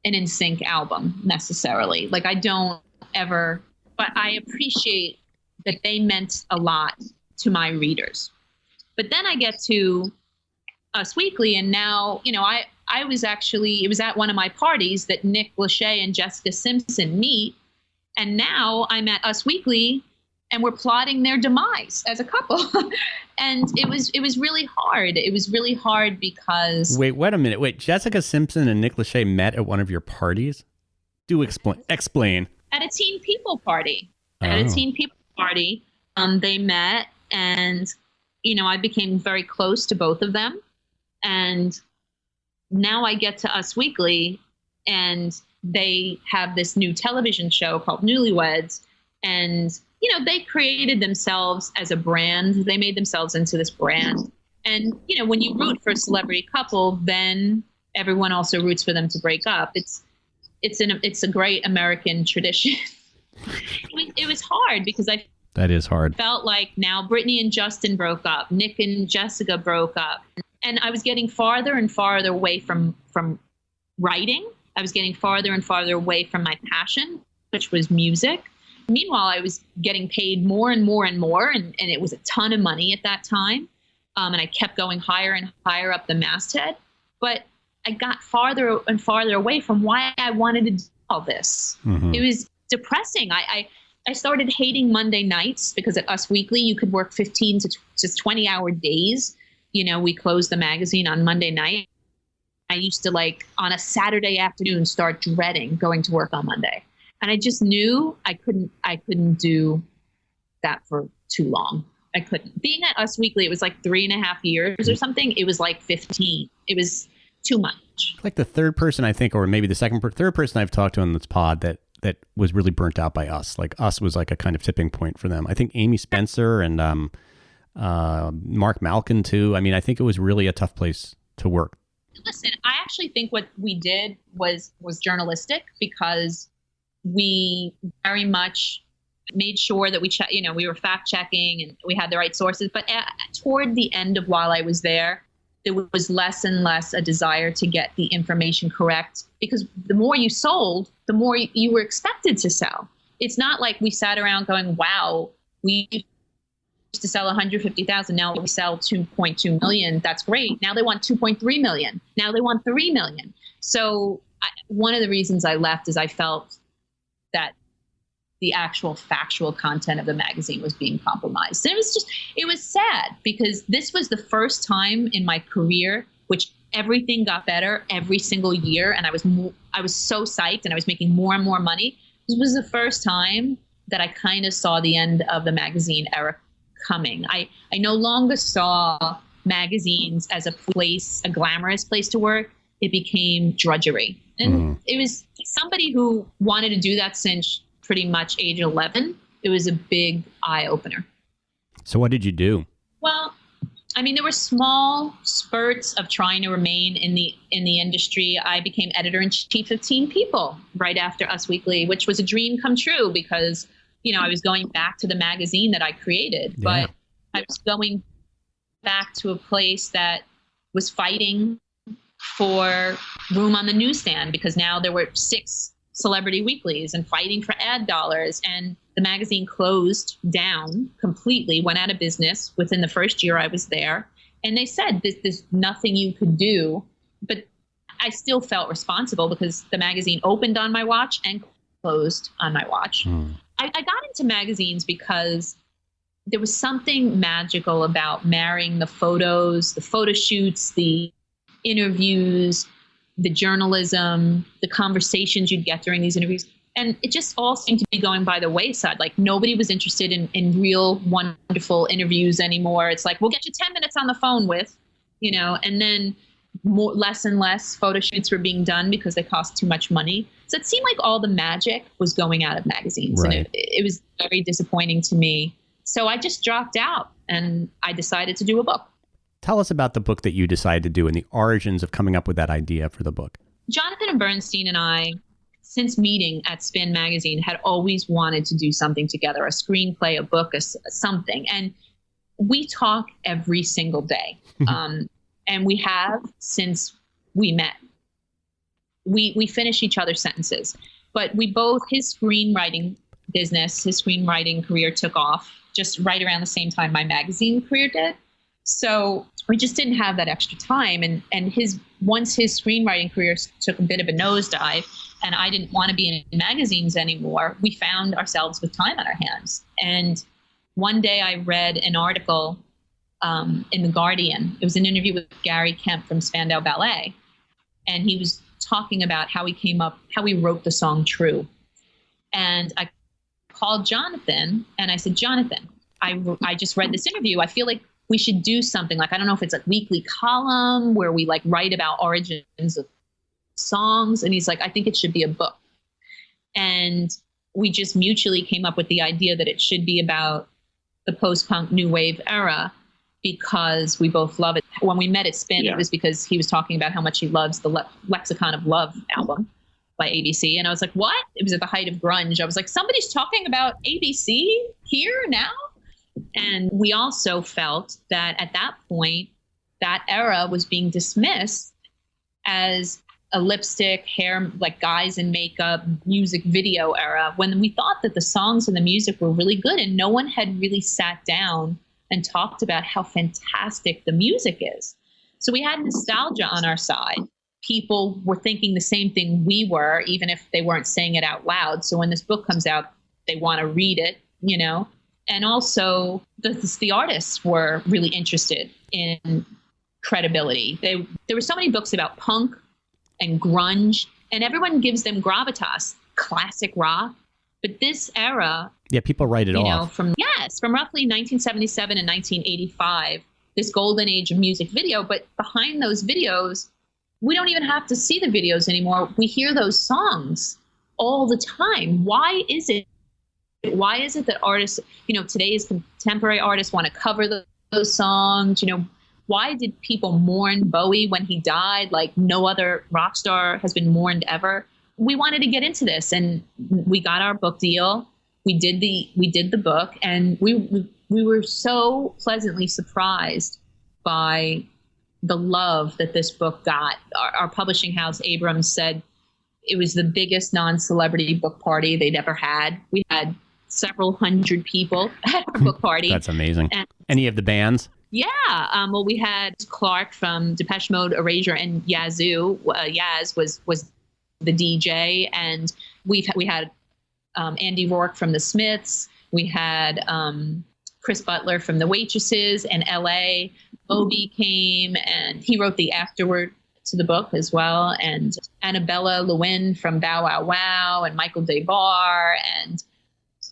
Speaker 4: an NSYNC album necessarily. Like I don't ever, but I appreciate that they meant a lot to my readers. But then I get to Us Weekly, and now, it was at one of my parties that Nick Lachey and Jessica Simpson meet. And now I'm at Us Weekly and we're plotting their demise as a couple. And it was really hard. It was really hard because...
Speaker 3: Wait a minute. Wait, Jessica Simpson and Nick Lachey met at one of your parties? Do explain.
Speaker 4: At a Teen People party.
Speaker 3: Oh.
Speaker 4: They met, and, I became very close to both of them. And now I get to Us Weekly, and they have this new television show called Newlyweds. And, they created themselves as a brand. They made themselves into this brand. And, when you root for a celebrity couple, then everyone also roots for them to break up. It's a great American tradition. It was hard because
Speaker 3: that is hard.
Speaker 4: Felt like now Britney and Justin broke up, Nick and Jessica broke up, and I was getting farther and farther away from writing. I was getting farther and farther away from my passion, which was music. Meanwhile, I was getting paid more and more and more, and it was a ton of money at that time. And I kept going higher and higher up the masthead, but I got farther and farther away from why I wanted to do all this. Mm-hmm. It was depressing. I started hating Monday nights because at Us Weekly, you could work 15 to 20-hour days. We closed the magazine on Monday night. I used to, on a Saturday afternoon, start dreading going to work on Monday. And I just knew I couldn't do that for too long. I couldn't. Being at Us Weekly, it was 3.5 years or something. It was 15. It was too much.
Speaker 3: Like the third person, I think, or maybe the third person I've talked to on this pod that was really burnt out by Us. Us was a kind of tipping point for them. I think Amy Spencer and Mark Malkin too. I mean, I think it was really a tough place to work.
Speaker 4: Listen, I actually think what we did was journalistic because we very much made sure that we were fact checking and we had the right sources. But toward the end of while I was there was less and less a desire to get the information correct, because the more you sold, the more you were expected to sell. It's not like we sat around going, wow, we used to sell 150,000. Now we sell 2.2 million. That's great. Now they want 2.3 million. Now they want 3 million. So one of the reasons I left is I felt that the actual factual content of the magazine was being compromised. And it was sad because this was the first time in my career which everything got better every single year. And I was so psyched and I was making more and more money. This was the first time that I kind of saw the end of the magazine era coming. I no longer saw magazines as a glamorous place to work. It became drudgery. And it was somebody who wanted to do that since pretty much age 11. It was a big eye opener.
Speaker 3: So what did you do?
Speaker 4: Well, I mean, there were small spurts of trying to remain in the industry. I became editor-in-chief of Teen People right after Us Weekly, which was a dream come true because, I was going back to the magazine that I created, but I was going back to a place that was fighting for room on the newsstand because now there were 6 celebrity weeklies and fighting for ad dollars, and the magazine closed down completely, went out of business within the first year I was there. And they said there's nothing you could do, but I still felt responsible because the magazine opened on my watch and closed on my watch. I got into magazines because there was something magical about marrying the photos, the photo shoots, the interviews, the journalism, the conversations you'd get during these interviews. And it just all seemed to be going by the wayside. Nobody was interested in real, wonderful interviews anymore. It's we'll get you 10 minutes on the phone with, and then less and less photo shoots were being done because they cost too much money. So it seemed like all the magic was going out of magazines. Right. And it was very disappointing to me. So I just dropped out and I decided to do a book.
Speaker 3: Tell us about the book that you decided to do and the origins of coming up with that idea for the book.
Speaker 4: Jonathan and Bernstein and I, since meeting at Spin Magazine, had always wanted to do something together, a screenplay, a book, something. And we talk every single day. And we have since we met. We finish each other's sentences. But his screenwriting business, his screenwriting career took off just right around the same time my magazine career did. So we just didn't have that extra time. And once his screenwriting career took a bit of a nosedive and I didn't want to be in magazines anymore, we found ourselves with time on our hands. And one day I read an article in The Guardian. It was an interview with Gary Kemp from Spandau Ballet. And he was talking about how he wrote the song True. And I called Jonathan and I said, Jonathan, I just read this interview. I feel like we should do something like, I don't know if it's a weekly column where we like write about origins of songs. And he's like, I think it should be a book. And we just mutually came up with the idea that it should be about the post-punk new wave era because we both love it. When we met at Spin, It was because he was talking about how much he loves the Lexicon of Love album by ABC. And I was like, what? It was at the height of grunge. I was like, somebody's talking about ABC here now? And we also felt that at that point, that era was being dismissed as a lipstick, hair, like guys in makeup, music video era, when we thought that the songs and the music were really good and no one had really sat down and talked about how fantastic the music is. So we had nostalgia on our side. People were thinking the same thing we were, even if they weren't saying it out loud. So when this book comes out, they want to read it, you know? And also the artists were really interested in credibility. There were so many books about punk and grunge, and everyone gives them gravitas, classic rock. But this era,
Speaker 3: people write it off.
Speaker 4: From roughly 1977 and 1985, this golden age of music video. But behind those videos, we don't even have to see the videos anymore. We hear those songs all the time. Why is it that artists, today's contemporary artists want to cover those songs? Why did people mourn Bowie when he died like no other rock star has been mourned ever? We wanted to get into this, and we got our book deal. We did the book, and we were so pleasantly surprised by the love that this book got. Our publishing house, Abrams, said it was the biggest non-celebrity book party they'd ever had. We had several hundred people at our book party.
Speaker 3: That's amazing. And any of the bands?
Speaker 4: Yeah. Well, we had Clark from Depeche Mode, Erasure, and Yazoo. Yaz was the DJ, and we had Andy Rourke from the Smiths. We had Chris Butler from the Waitresses and L.A. Moby came, and he wrote the afterword to the book as well. And Annabella Lewin from Bow Wow Wow, and Michael DeBar, and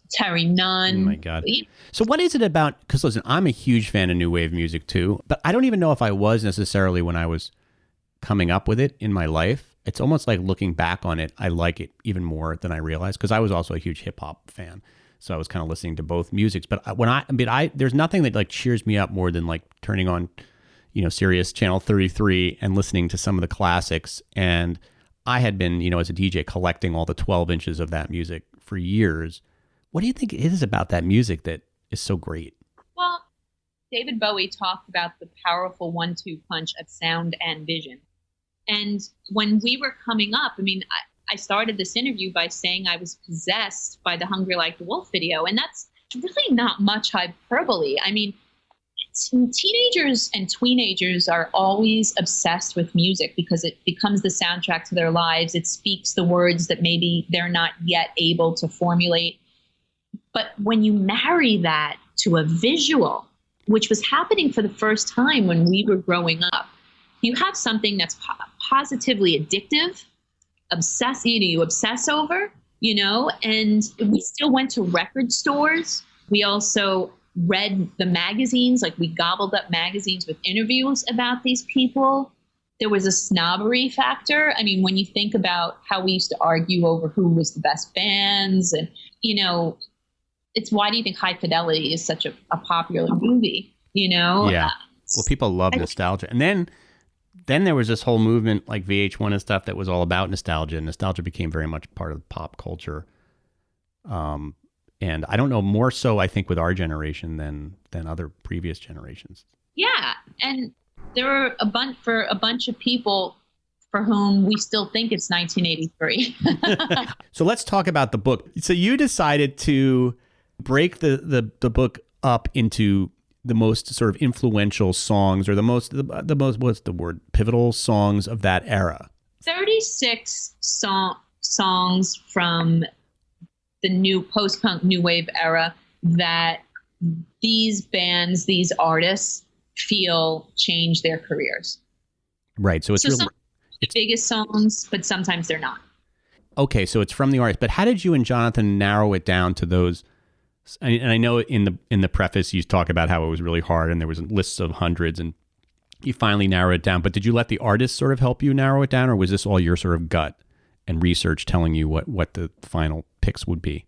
Speaker 4: Terry Nunn.
Speaker 3: Oh my God. So what is it about, because listen, I'm a huge fan of new wave music too, but I don't even know if I was necessarily when I was coming up with it in my life. It's almost like looking back on it, I like it even more than I realized, because I was also a huge hip hop fan. So I was kind of listening to both musics. But there's nothing that like cheers me up more than like turning on, Sirius Channel 33 and listening to some of the classics. And I had been, as a DJ, collecting all the 12 inches of that music for years. What do you think it is about that music that is so great?
Speaker 4: Well, David Bowie talked about the powerful 1-2 punch of sound and vision. And when we were coming up, I started this interview by saying I was possessed by the Hungry Like the Wolf video. And that's really not much hyperbole. Teenagers and tweenagers are always obsessed with music because it becomes the soundtrack to their lives. It speaks the words that maybe they're not yet able to formulate. But when you marry that to a visual, which was happening for the first time when we were growing up, you have something that's positively addictive, you obsess over, and we still went to record stores. We also read the magazines, like we gobbled up magazines with interviews about these people. There was a snobbery factor. When you think about how we used to argue over who was the best bands, and, it's why do you think High Fidelity is such a popular movie,
Speaker 3: Yeah. Well, people love nostalgia. And then there was this whole movement like VH1 and stuff that was all about nostalgia. Nostalgia became very much part of pop culture. And I don't know, more so I think with our generation than other previous generations.
Speaker 4: Yeah. And there were a bunch of people for whom we still think it's 1983.
Speaker 3: So let's talk about the book. So you decided to break the book up into
Speaker 1: the most sort of influential songs, or the most what's the word, pivotal songs of that era?
Speaker 4: 36 songs from the new post-punk new wave era that these bands, these artists feel change their careers.
Speaker 1: Right. So it's
Speaker 4: really the biggest songs, but sometimes they're not.
Speaker 1: Okay, so it's from the artist. But how did you and Jonathan narrow it down to those? And I know in the preface you talk about how it was really hard and there was lists of hundreds, and you finally narrowed it down. But did you let the artist sort of help you narrow it down, or was this all your sort of gut and research telling you what the final picks would be?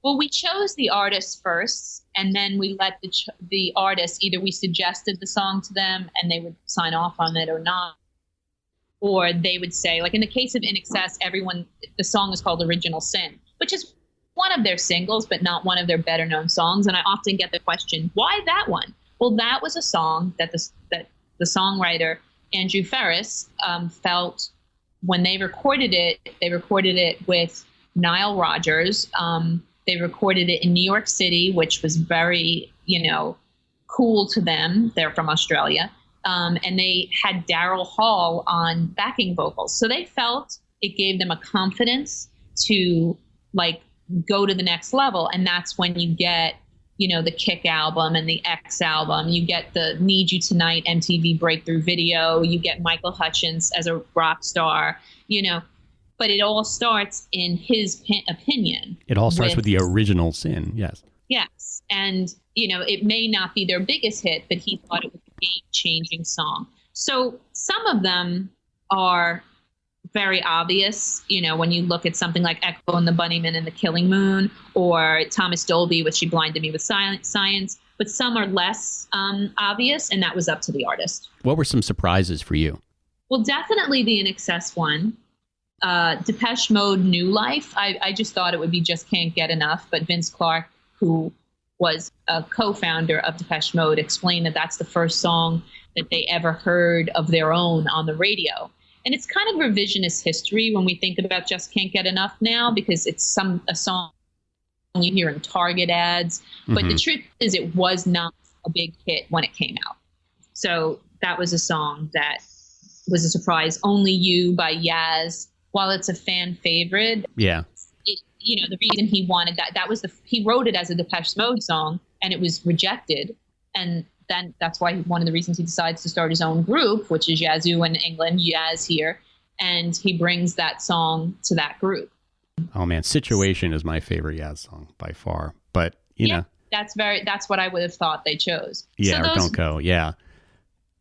Speaker 4: Well, we chose the artists first, and then we let the artists, either we suggested the song to them and they would sign off on it or not, or they would say, like in the case of In Excess, the song is called Original Sin, which is one of their singles, but not one of their better known songs. And I often get the question, why that one? Well, that was a song that the songwriter, Andrew Ferris, felt when they recorded it with Nile Rodgers. They recorded it in New York City, which was very, cool to them. They're from Australia. And they had Daryl Hall on backing vocals. So they felt it gave them a confidence to go to the next level. And that's when you get, the Kick album and the X album. You get the Need You Tonight MTV Breakthrough video. You get Michael Hutchence as a rock star, but it all starts in his opinion.
Speaker 1: It all starts with the Original Sin. Yes.
Speaker 4: Yes. And, it may not be their biggest hit, but he thought it was a game-changing song. So some of them are very obvious, when you look at something like Echo and the Bunnymen and the Killing Moon, or Thomas Dolby with She Blinded Me with Science, but some are less obvious, and that was up to the artist.
Speaker 1: What were some surprises for you?
Speaker 4: Well, definitely the In Excess one. Depeche Mode, New Life. I just thought it would be Just Can't Get Enough, but Vince Clarke, who was a co-founder of Depeche Mode, explained that that's the first song that they ever heard of their own on the radio. And it's kind of revisionist history when we think about Just Can't Get Enough now, because it's a song you hear in Target ads. But the truth is it was not a big hit when it came out. So that was a song that was a surprise. Only You by Yaz. While it's a fan favorite, the reason he wanted that was he wrote it as a Depeche Mode song, and it was rejected, and then that's why one of the reasons he decides to start his own group, which is Yazoo in England, Yaz here, and he brings that song to that group.
Speaker 1: Oh man, Situation is my favorite Yaz song by far, but
Speaker 4: that's what I would have thought they chose.
Speaker 1: Yeah, so or Don't Go. Yeah,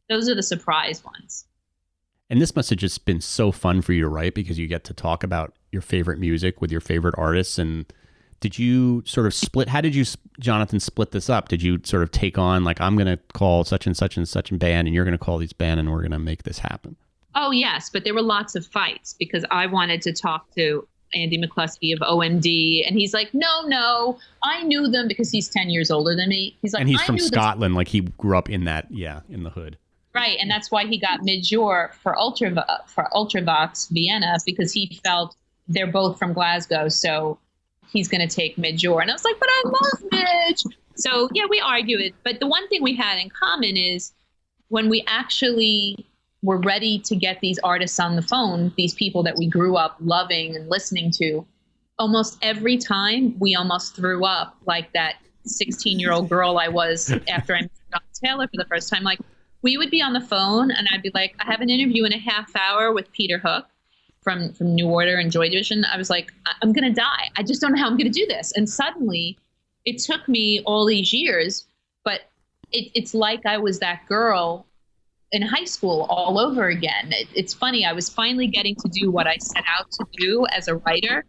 Speaker 4: those are the surprise ones.
Speaker 1: And this must have just been so fun for you to write, because you get to talk about your favorite music with your favorite artists. And did you sort of split? How did you, Jonathan, split this up? Did you sort of take on, I'm going to call such and such band, and you're going to call these band, and we're going to make this happen?
Speaker 4: Oh, yes. But there were lots of fights, because I wanted to talk to Andy McCluskey of OMD. And he's like, no, I knew them, because he's 10 years older than me. He's like,
Speaker 1: and he's from Scotland. He grew up in that, in the hood.
Speaker 4: Right, and that's why he got Midjour for Ultravox Vienna, because he felt they're both from Glasgow, so he's going to take Midjour. And I was like, but I love Midge. So, we argued. But the one thing we had in common is when we actually were ready to get these artists on the phone, these people that we grew up loving and listening to, almost every time we almost threw up, like that 16-year-old girl I was after I met John Taylor for the first time. We would be on the phone, and I'd be like, I have an interview in a half hour with Peter Hook from New Order and Joy Division. I was like, I'm going to die. I just don't know how I'm going to do this. And suddenly, it took me all these years, but it's like I was that girl in high school all over again. It's funny. I was finally getting to do what I set out to do as a writer,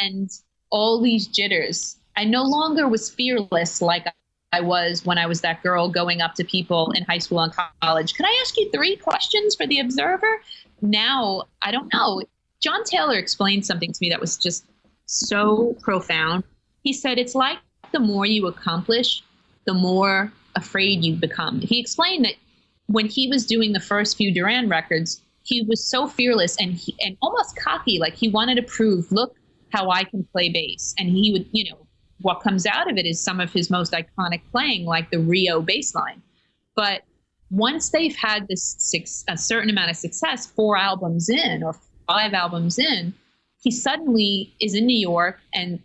Speaker 4: and all these jitters. I no longer was fearless like I was when I was that girl going up to people in high school and college. Can I ask you 3 questions for the Observer? Now, I don't know. John Taylor explained something to me that was just so profound. He said, it's like the more you accomplish, the more afraid you become. He explained that when he was doing the first few Duran records, he was so fearless and almost cocky. He wanted to prove, look how I can play bass. And he would, what comes out of it is some of his most iconic playing, like the Rio bass line. But once they've had a certain amount of success, 4 albums in or 5 albums in, he suddenly is in New York and,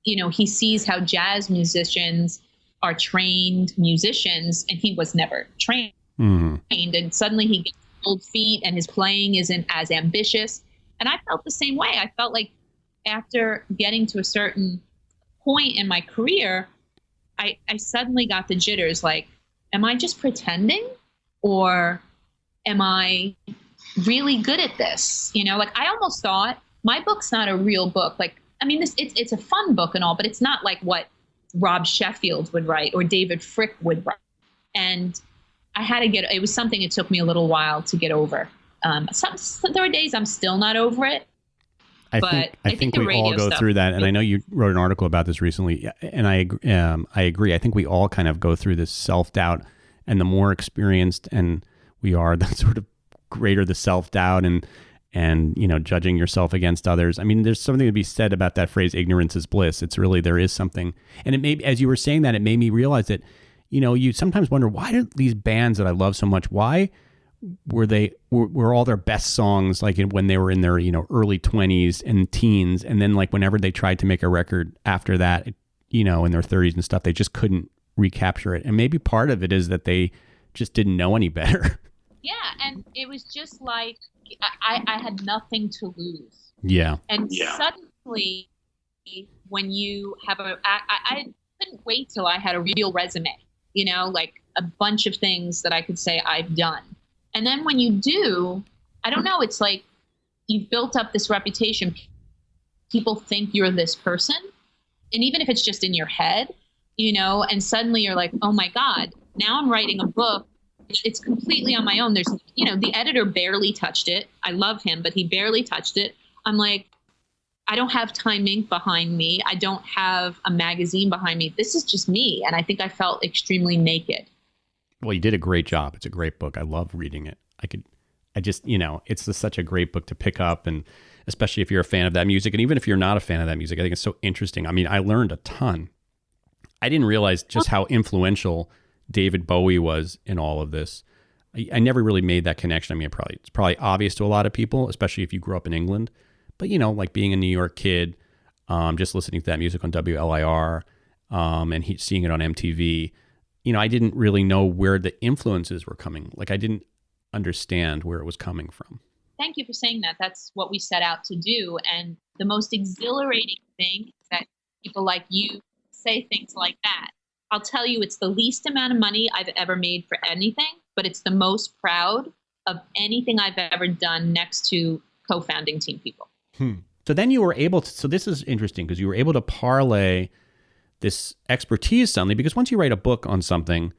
Speaker 4: he sees how jazz musicians are trained musicians, and he was never trained. Mm-hmm. And suddenly he gets cold feet and his playing isn't as ambitious. And I felt the same way. I felt like after getting to a certain point in my career, I suddenly got the jitters, like, am I just pretending, or am I really good at this? Like, I almost thought my book's not a real book. Like, I mean, it's a fun book and all, but it's not like what Rob Sheffield would write or David Frick would write. And I had to it was something it took me a little while to get over. There are days I'm still not over it. I think
Speaker 3: we all go through that. And I know you wrote an article about this recently, and I agree. I think we all kind of go through this self-doubt, and the more experienced and we are, the sort of greater the self-doubt and judging yourself against others. I mean, there's something to be said about that phrase, ignorance is bliss. It's really, there is something. And it made, as you were saying that, it made me realize that, you sometimes wonder, why do these bands that I love so much, why were all their best songs like when they were in their early 20s and teens, and then like whenever they tried to make a record after that, in their 30s and stuff, they just couldn't recapture it. And maybe part of it is that they just didn't know any better. Yeah,
Speaker 4: and it was just like I had nothing to lose.
Speaker 3: Yeah.
Speaker 4: And suddenly, when you have I couldn't wait till I had a real resume, like a bunch of things that I could say I've done. And then when you do, I don't know, it's like you've built up this reputation. People think you're this person. And even if it's just in your head, and suddenly you're like, oh my God, now I'm writing a book. It's completely on my own. There's, the editor barely touched it. I love him, but he barely touched it. I'm like, I don't have Time Inc. behind me. I don't have a magazine behind me. This is just me. And I think I felt extremely naked.
Speaker 3: Well, you did a great job. It's a great book. I love reading it. It's just such a great book to pick up, and especially if you're a fan of that music. And even if you're not a fan of that music, I think it's so interesting. I mean, I learned a ton. I didn't realize just how influential David Bowie was in all of this. I never really made that connection. I mean, it's probably obvious to a lot of people, especially if you grew up in England. But, like being a New York kid, just listening to that music on WLIR, and seeing it on MTV, I didn't really know where the influences were coming. Like, I didn't understand where it was coming from.
Speaker 4: Thank you for saying that. That's what we set out to do. And the most exhilarating thing is that people like you say things like that. I'll tell you, it's the least amount of money I've ever made for anything, but it's the most proud of anything I've ever done next to co-founding Teen People.
Speaker 3: So then you were able to, so this is interesting because you were able to parlay this expertise suddenly, because once you write a book on something,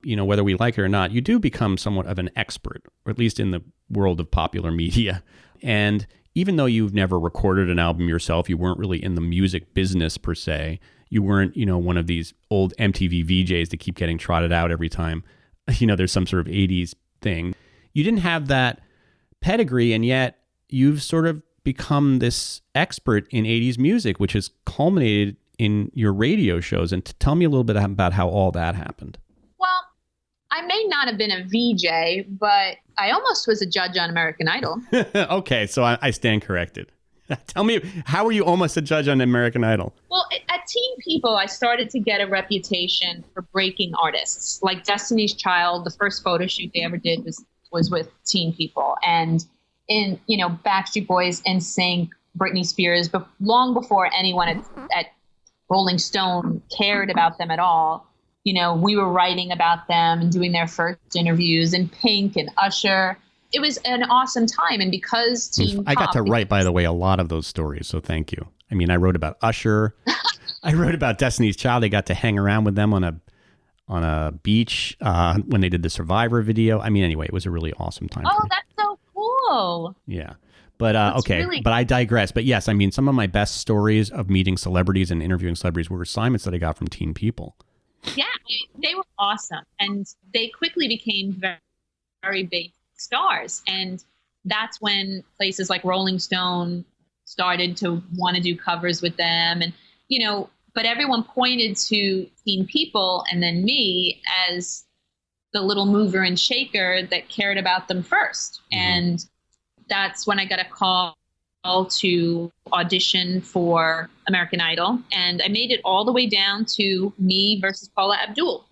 Speaker 3: whether we like it or not, you do become somewhat of an expert, or at least in the world of popular media. And even though you've never recorded an album yourself, you weren't really in the music business per se. You weren't, one of these old MTV VJs that keep getting trotted out every time, there's some sort of 80s thing. You didn't have that pedigree, and yet you've sort of become this expert in 80s music, which has culminated in your radio shows. And tell me a little bit about how all that happened.
Speaker 4: Well, I may not have been a VJ, but I almost was a judge on American Idol.
Speaker 3: Okay, so I stand corrected. Tell me, how were you almost a judge on American Idol?
Speaker 4: Well, at Teen People, I started to get a reputation for breaking artists. Like Destiny's Child, the first photo shoot they ever did was with Teen People. And in, Backstreet Boys, NSYNC, Britney Spears, but long before anyone at Rolling Stone cared about them at all, we were writing about them and doing their first interviews, and Pink and Usher. It was an awesome time. And because
Speaker 3: I got to write, by the way, a lot of those stories. So thank you. I mean, I wrote about Usher. I wrote about Destiny's Child. I got to hang around with them on a beach when they did the Survivor video. I mean, anyway, it was a really awesome time.
Speaker 4: Oh, that's so cool.
Speaker 3: Yeah. But okay, really but I digress. But yes, I mean, some of my best stories of meeting celebrities and interviewing celebrities were assignments that I got from Teen People.
Speaker 4: Yeah, they were awesome. And they quickly became very, very big stars. And that's when places like Rolling Stone started to want to do covers with them. And, But everyone pointed to Teen People and then me as the little mover and shaker that cared about them first. Mm-hmm. And that's when I got a call to audition for American Idol. And I made it all the way down to me versus Paula Abdul.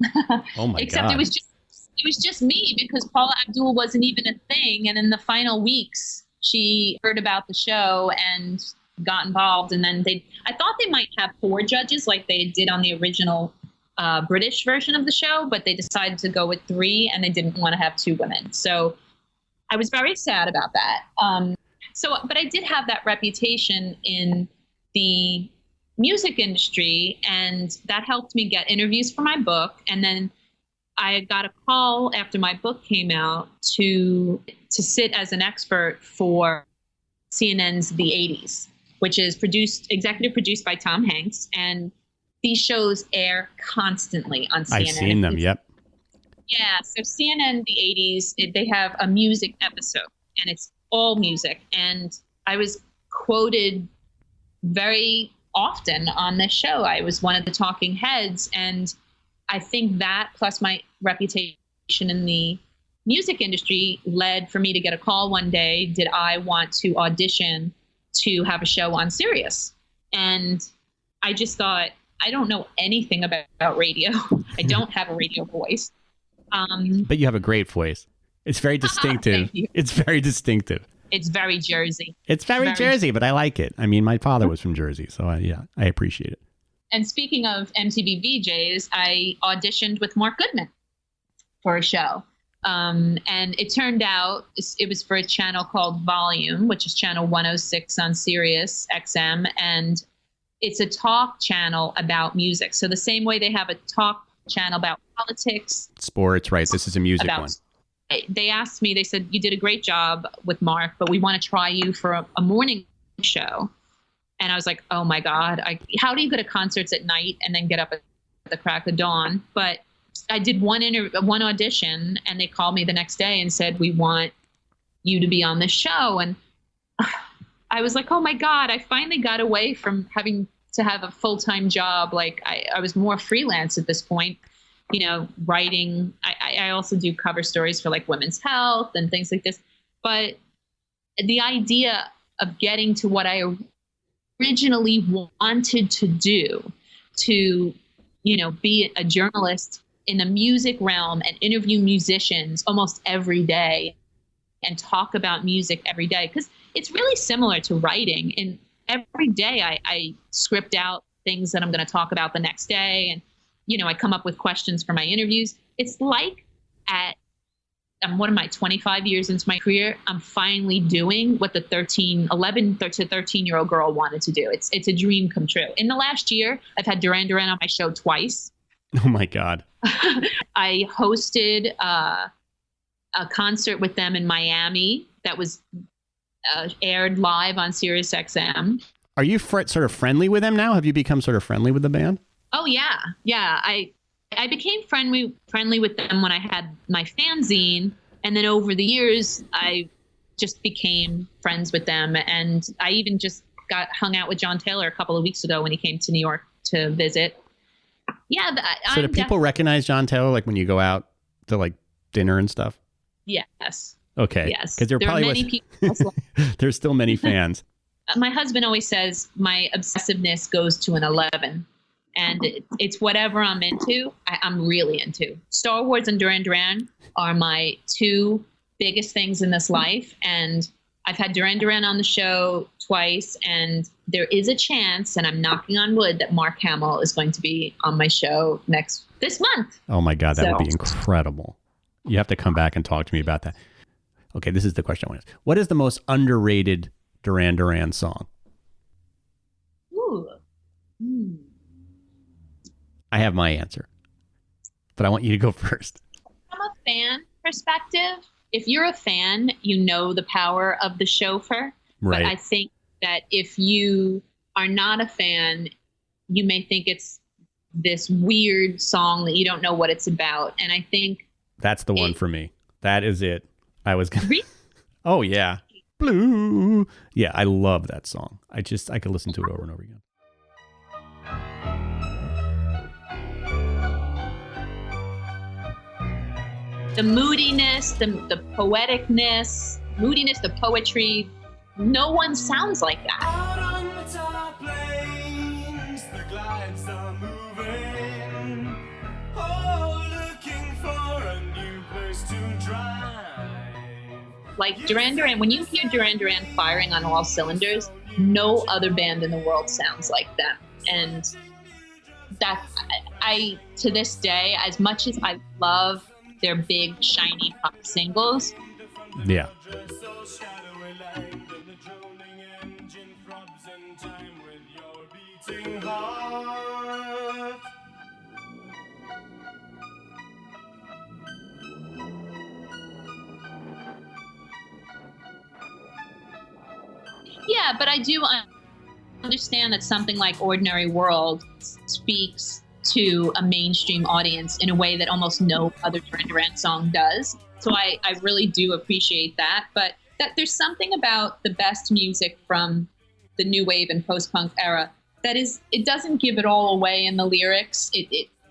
Speaker 3: Oh my
Speaker 4: Except
Speaker 3: God.
Speaker 4: it was just me, because Paula Abdul wasn't even a thing. And in the final weeks, she heard about the show and got involved. And then I thought they might have 4 judges like they did on the original British version of the show, but they decided to go with 3, and they didn't want to have 2 women. So I was very sad about that. But I did have that reputation in the music industry, and that helped me get interviews for my book. And then I got a call after my book came out to sit as an expert for CNN's The 80s, which is executive produced by Tom Hanks. And these shows air constantly on CNN.
Speaker 3: I've seen them, yep.
Speaker 4: Yeah, so CNN The 80s, they have a music episode, and it's all music. And I was quoted very often on this show. I was one of the talking heads, and I think that plus my reputation in the music industry led for me to get a call one day. Did I want to audition to have a show on Sirius? And I just thought, I don't know anything about radio. I don't have a radio voice.
Speaker 3: But you have a great voice. It's very distinctive. It's very distinctive.
Speaker 4: It's very Jersey.
Speaker 3: It's very Jersey, but I like it. I mean, my father was from Jersey, so I appreciate it.
Speaker 4: And speaking of MTV VJs, I auditioned with Mark Goodman for a show. And it turned out it was for a channel called Volume, which is channel 106 on Sirius XM. And it's a talk channel about music. So the same way they have a talk channel about politics.
Speaker 3: Sports, right. This is a music one.
Speaker 4: They asked me, they said, you did a great job with Mark, but we want to try you for a morning show. And I was like, oh my God, how do you go to concerts at night and then get up at the crack of dawn? But I did one audition, and they called me the next day and said, we want you to be on this show. And I was like, oh my God, I finally got away from having to have a full-time job. Like I was more freelance at this point, writing. I also do cover stories for like women's health and things like this. But the idea of getting to what I originally wanted to do, to, be a journalist in the music realm and interview musicians almost every day and talk about music every day. Because it's really similar to writing. And every day I script out things that I'm going to talk about the next day. And, I come up with questions for my interviews. It's like what am I, 25 years into my career, I'm finally doing what the 11 to 13-year-old girl wanted to do. It's a dream come true. In the last year, I've had Duran Duran on my show twice.
Speaker 3: Oh my God.
Speaker 4: I hosted a concert with them in Miami that was aired live on Sirius XM.
Speaker 3: Are you sort of friendly with them now? Have you become sort of friendly with the band?
Speaker 4: Oh yeah. Yeah. I became friendly with them when I had my fanzine. And then over the years, I just became friends with them. And I even just hung out with John Taylor a couple of weeks ago when he came to New York to visit. Yeah.
Speaker 3: So do people recognize John Taylor, like when you go out to like dinner and stuff?
Speaker 4: Yes.
Speaker 3: Okay.
Speaker 4: Yes.
Speaker 3: Because there
Speaker 4: are
Speaker 3: probably
Speaker 4: many people.
Speaker 3: There's still many fans.
Speaker 4: My husband always says my obsessiveness goes to an 11. And it's whatever I'm into, I'm really into. Star Wars and Duran Duran are my 2 biggest things in this life. And I've had Duran Duran on the show twice. And there is a chance, and I'm knocking on wood, that Mark Hamill is going to be on my show this month.
Speaker 3: Oh my God, that would be incredible. You have to come back and talk to me about that. Okay, this is the question I want to ask. What is the most underrated Duran Duran song?
Speaker 4: Ooh.
Speaker 3: I have my answer, but I want you to go first.
Speaker 4: From a fan perspective, if you're a fan, you know the power of the chauffeur.
Speaker 3: Right.
Speaker 4: But I think that if you are not a fan, you may think it's this weird song that you don't know what it's about. And I think
Speaker 3: that's the one for me. That is it. I was gonna.
Speaker 4: Really?
Speaker 3: Oh yeah, Blue. Yeah, I love that song. I could listen to it over and over again.
Speaker 4: The moodiness, the poeticness, moodiness, the poetry. No one sounds like that.
Speaker 5: Out on the top lanes, the glides are moving. Oh, looking for a new place to drive.
Speaker 4: Like Duran Duran, when you hear Duran Duran firing on all cylinders, no other band in the world sounds like them. And that, I to this day, as much as I love their big, shiny pop singles,
Speaker 3: Yeah.
Speaker 4: yeah, but I do understand that something like Ordinary World speaks to a mainstream audience in a way that almost no other Duran Duran song does. So I really do appreciate that. But that there's something about the best music from the new wave and post-punk era that is, it doesn't give it all away in the lyrics.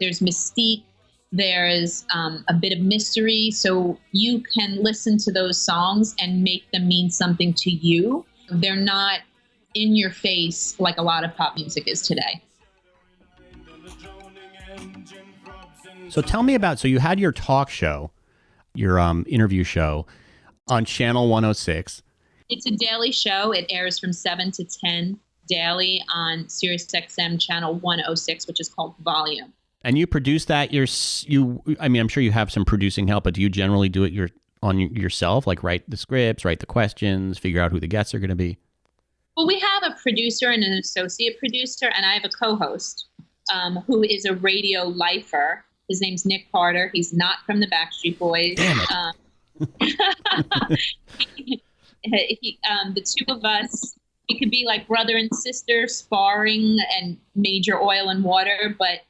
Speaker 4: There's mystique, there's a bit of mystery, so you can listen to those songs and make them mean something to you. They're not in your face like a lot of pop music is today.
Speaker 3: So tell me about, so you had your talk show, your interview show on Channel 106.
Speaker 4: It's a daily show. It airs from 7 to 10 daily on Sirius XM Channel 106, which is called Volume.
Speaker 3: And you produce that I mean, I'm sure you have some producing help, but do you generally do it yourself? Like write the scripts, write the questions, figure out who the guests are going to be?
Speaker 4: Well, we have a producer and an associate producer, and I have a co-host who is a radio lifer. His name's Nick Carter. He's not from the Backstreet Boys.
Speaker 3: Damn it.
Speaker 4: The two of us, we could be like brother and sister sparring and Major Oil and Water, but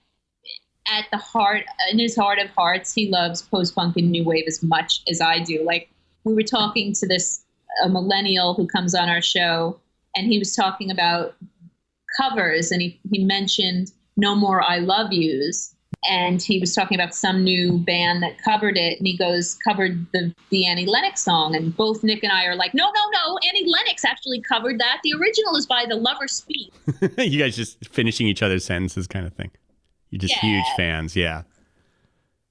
Speaker 4: at the heart, in his heart of hearts, he loves post-punk and new wave as much as I do. Like, we were talking to a millennial who comes on our show, and he was talking about covers, and he mentioned No More I Love Yous. And he was talking about some new band that covered it, and he covered the Annie Lennox song, and both Nick and I are like, no, Annie Lennox actually covered that. The original is by the Lover Speak.
Speaker 3: You guys just finishing each other's sentences kind of thing. You're just huge fans, yeah.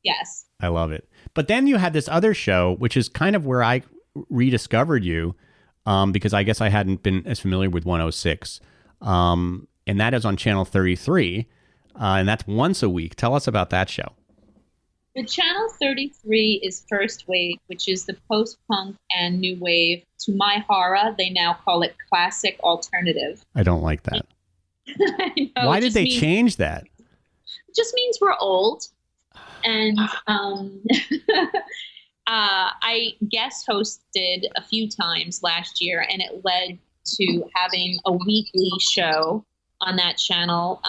Speaker 4: Yes.
Speaker 3: I love it. But then you had this other show, which is kind of where I rediscovered you, because I guess I hadn't been as familiar with 106, and that is on Channel 33. And that's once a week. Tell us about that show.
Speaker 4: The Channel 33 is First Wave, which is the post-punk and new wave. To my horror, they now call it classic alternative.
Speaker 3: I don't like that.
Speaker 4: I know,
Speaker 3: why did they change that?
Speaker 4: It just means we're old. And I guest hosted a few times last year, and it led to having a weekly show on that channel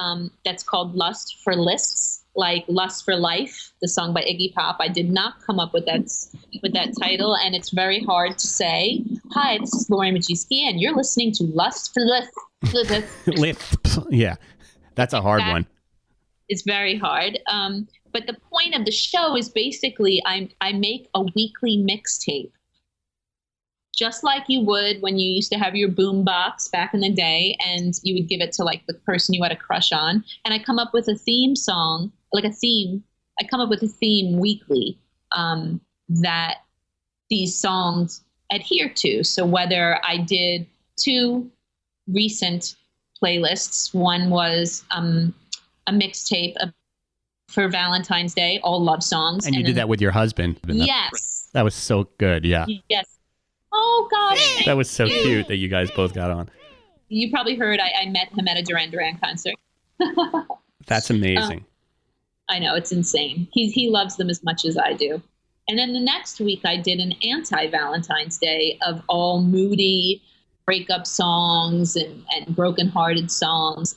Speaker 4: that's called Lust for Lists, like Lust for Life, the song by Iggy Pop. I did not come up with that title, and it's very hard to say. Hi, this is Lori Majewski, and you're listening to Lust for Lists.
Speaker 3: Yeah, that's a hard one.
Speaker 4: It's very hard. But the point of the show is basically I make a weekly mixtape, just like you would when you used to have your boom box back in the day, and you would give it to like the person you had a crush on. And I come up with a theme song, like a theme. I come up with a theme weekly that these songs adhere to. So whether I did two recent playlists, one was a mixtape for Valentine's Day, all love songs.
Speaker 3: And you did that with your husband.
Speaker 4: Yes.
Speaker 3: That was so good, yeah.
Speaker 4: Yes. Oh, gosh.
Speaker 3: That was so cute that you guys both got on.
Speaker 4: You probably heard I met him at a Duran Duran concert.
Speaker 3: That's amazing.
Speaker 4: I know, it's insane. He loves them as much as I do. And then the next week I did an anti-Valentine's Day of all moody breakup songs and broken-hearted songs.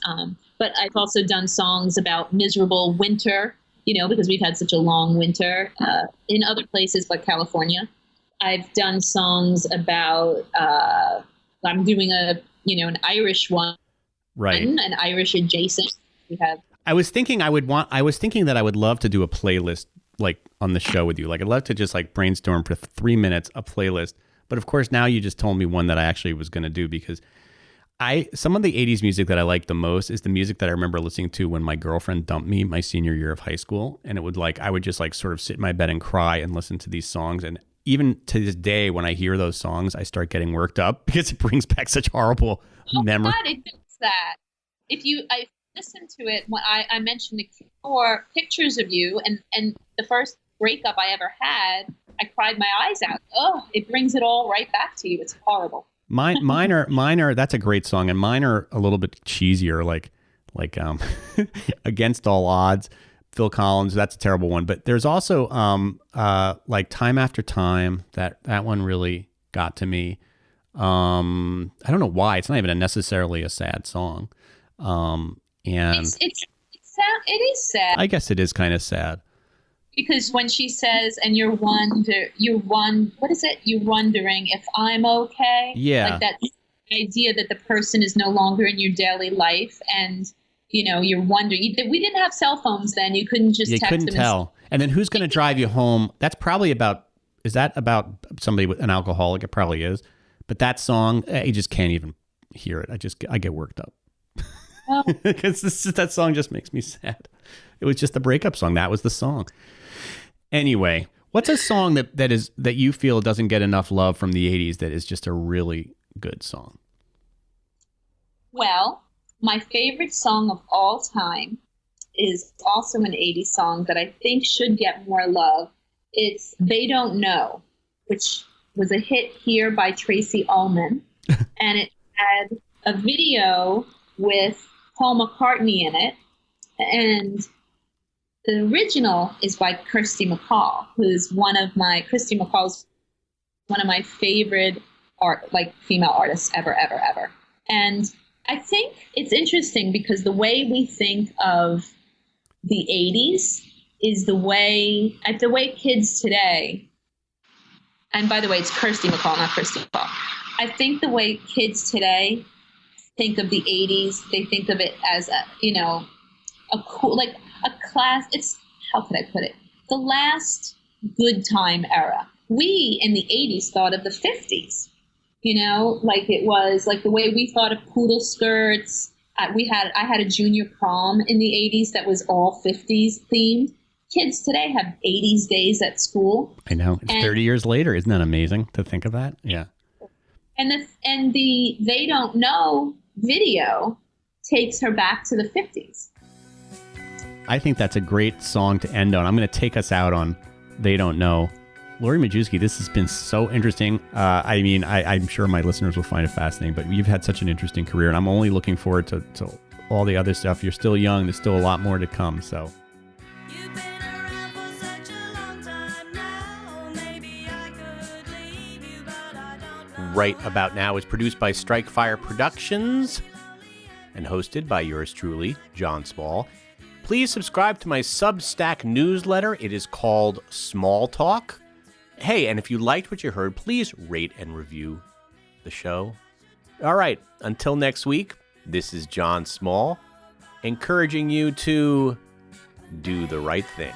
Speaker 4: But I've also done songs about miserable winter, because we've had such a long winter in other places like California. I've done songs about, I'm doing an Irish one,
Speaker 3: right?
Speaker 4: An Irish adjacent. We have.
Speaker 3: I was thinking that I would love to do a playlist like on the show with you. Like I'd love to just like brainstorm for 3 minutes a playlist. But of course, now you just told me one that I actually was going to do, because some of the 80s music that I like the most is the music that I remember listening to when my girlfriend dumped me my senior year of high school. And I would just like sort of sit in my bed and cry and listen to these songs. And even to this day, when I hear those songs, I start getting worked up because it brings back such horrible memories.
Speaker 4: God, it does that. I listened to it when I mentioned or pictures of you, and the first breakup I ever had, I cried my eyes out. Oh, it brings it all right back to you. It's horrible.
Speaker 3: Mine are. That's a great song, and mine are a little bit cheesier, like Against All Odds, Phil Collins. That's a terrible one. But there's also like Time After Time. That one really got to me. I don't know why. It's not even necessarily a sad song. And
Speaker 4: it's sad. It is sad.
Speaker 3: I guess it is kind of sad.
Speaker 4: Because when she says, and you're wondering if I'm okay?
Speaker 3: Yeah.
Speaker 4: Like that idea that the person is no longer in your daily life, and, you're wondering. We didn't have cell phones then. You couldn't just text them. You couldn't
Speaker 3: tell. And then who's going to drive you home? That's probably is that about somebody with an alcoholic? It probably is. But that song, you just can't even hear it. I get worked up. Because that song just makes me sad. It was just the breakup song. That was the song. Anyway, what's a song that you feel doesn't get enough love from the 80s that is just a really good song?
Speaker 4: Well, my favorite song of all time is also an 80s song that I think should get more love. It's They Don't Know, which was a hit here by Tracy Ullman. And it had a video with Paul McCartney in it. And the original is by Kirsty MacColl, who's Kirsty MacColl's one of my favorite female artists ever. And I think it's interesting because the way we think of the 80s is the way kids today, and by the way, it's Kirsty MacColl, not Kirsty MacColl. I think the way kids today think of the 80s, they think of it as a cool, like a class. It's, how could I put it? The last good time era. We in the 80s thought of the 50s, like it was like the way we thought of poodle skirts. I had a junior prom in the 80s that was all 50s themed. Kids today have 80s days at school.
Speaker 3: I know. It's 30 years later. Isn't that amazing to think of that? Yeah.
Speaker 4: And the They Don't Know video takes her back to the 50s.
Speaker 3: I think that's a great song to end on. I'm going to take us out on They Don't Know. Lori Majewski, this has been so interesting. I'm sure my listeners will find it fascinating, but you've had such an interesting career, and I'm only looking forward to all the other stuff. You're still young. There's still a lot more to come, so.
Speaker 5: You've been around for such a long time now. Maybe I could leave you, but I don't know.
Speaker 1: Right About Now is produced by Strike Fire Productions and hosted by yours truly, John Small. Please subscribe to my Substack newsletter. It is called Small Talk. Hey, and if you liked what you heard, please rate and review the show. All right, until next week, this is John Small, encouraging you to do the right thing.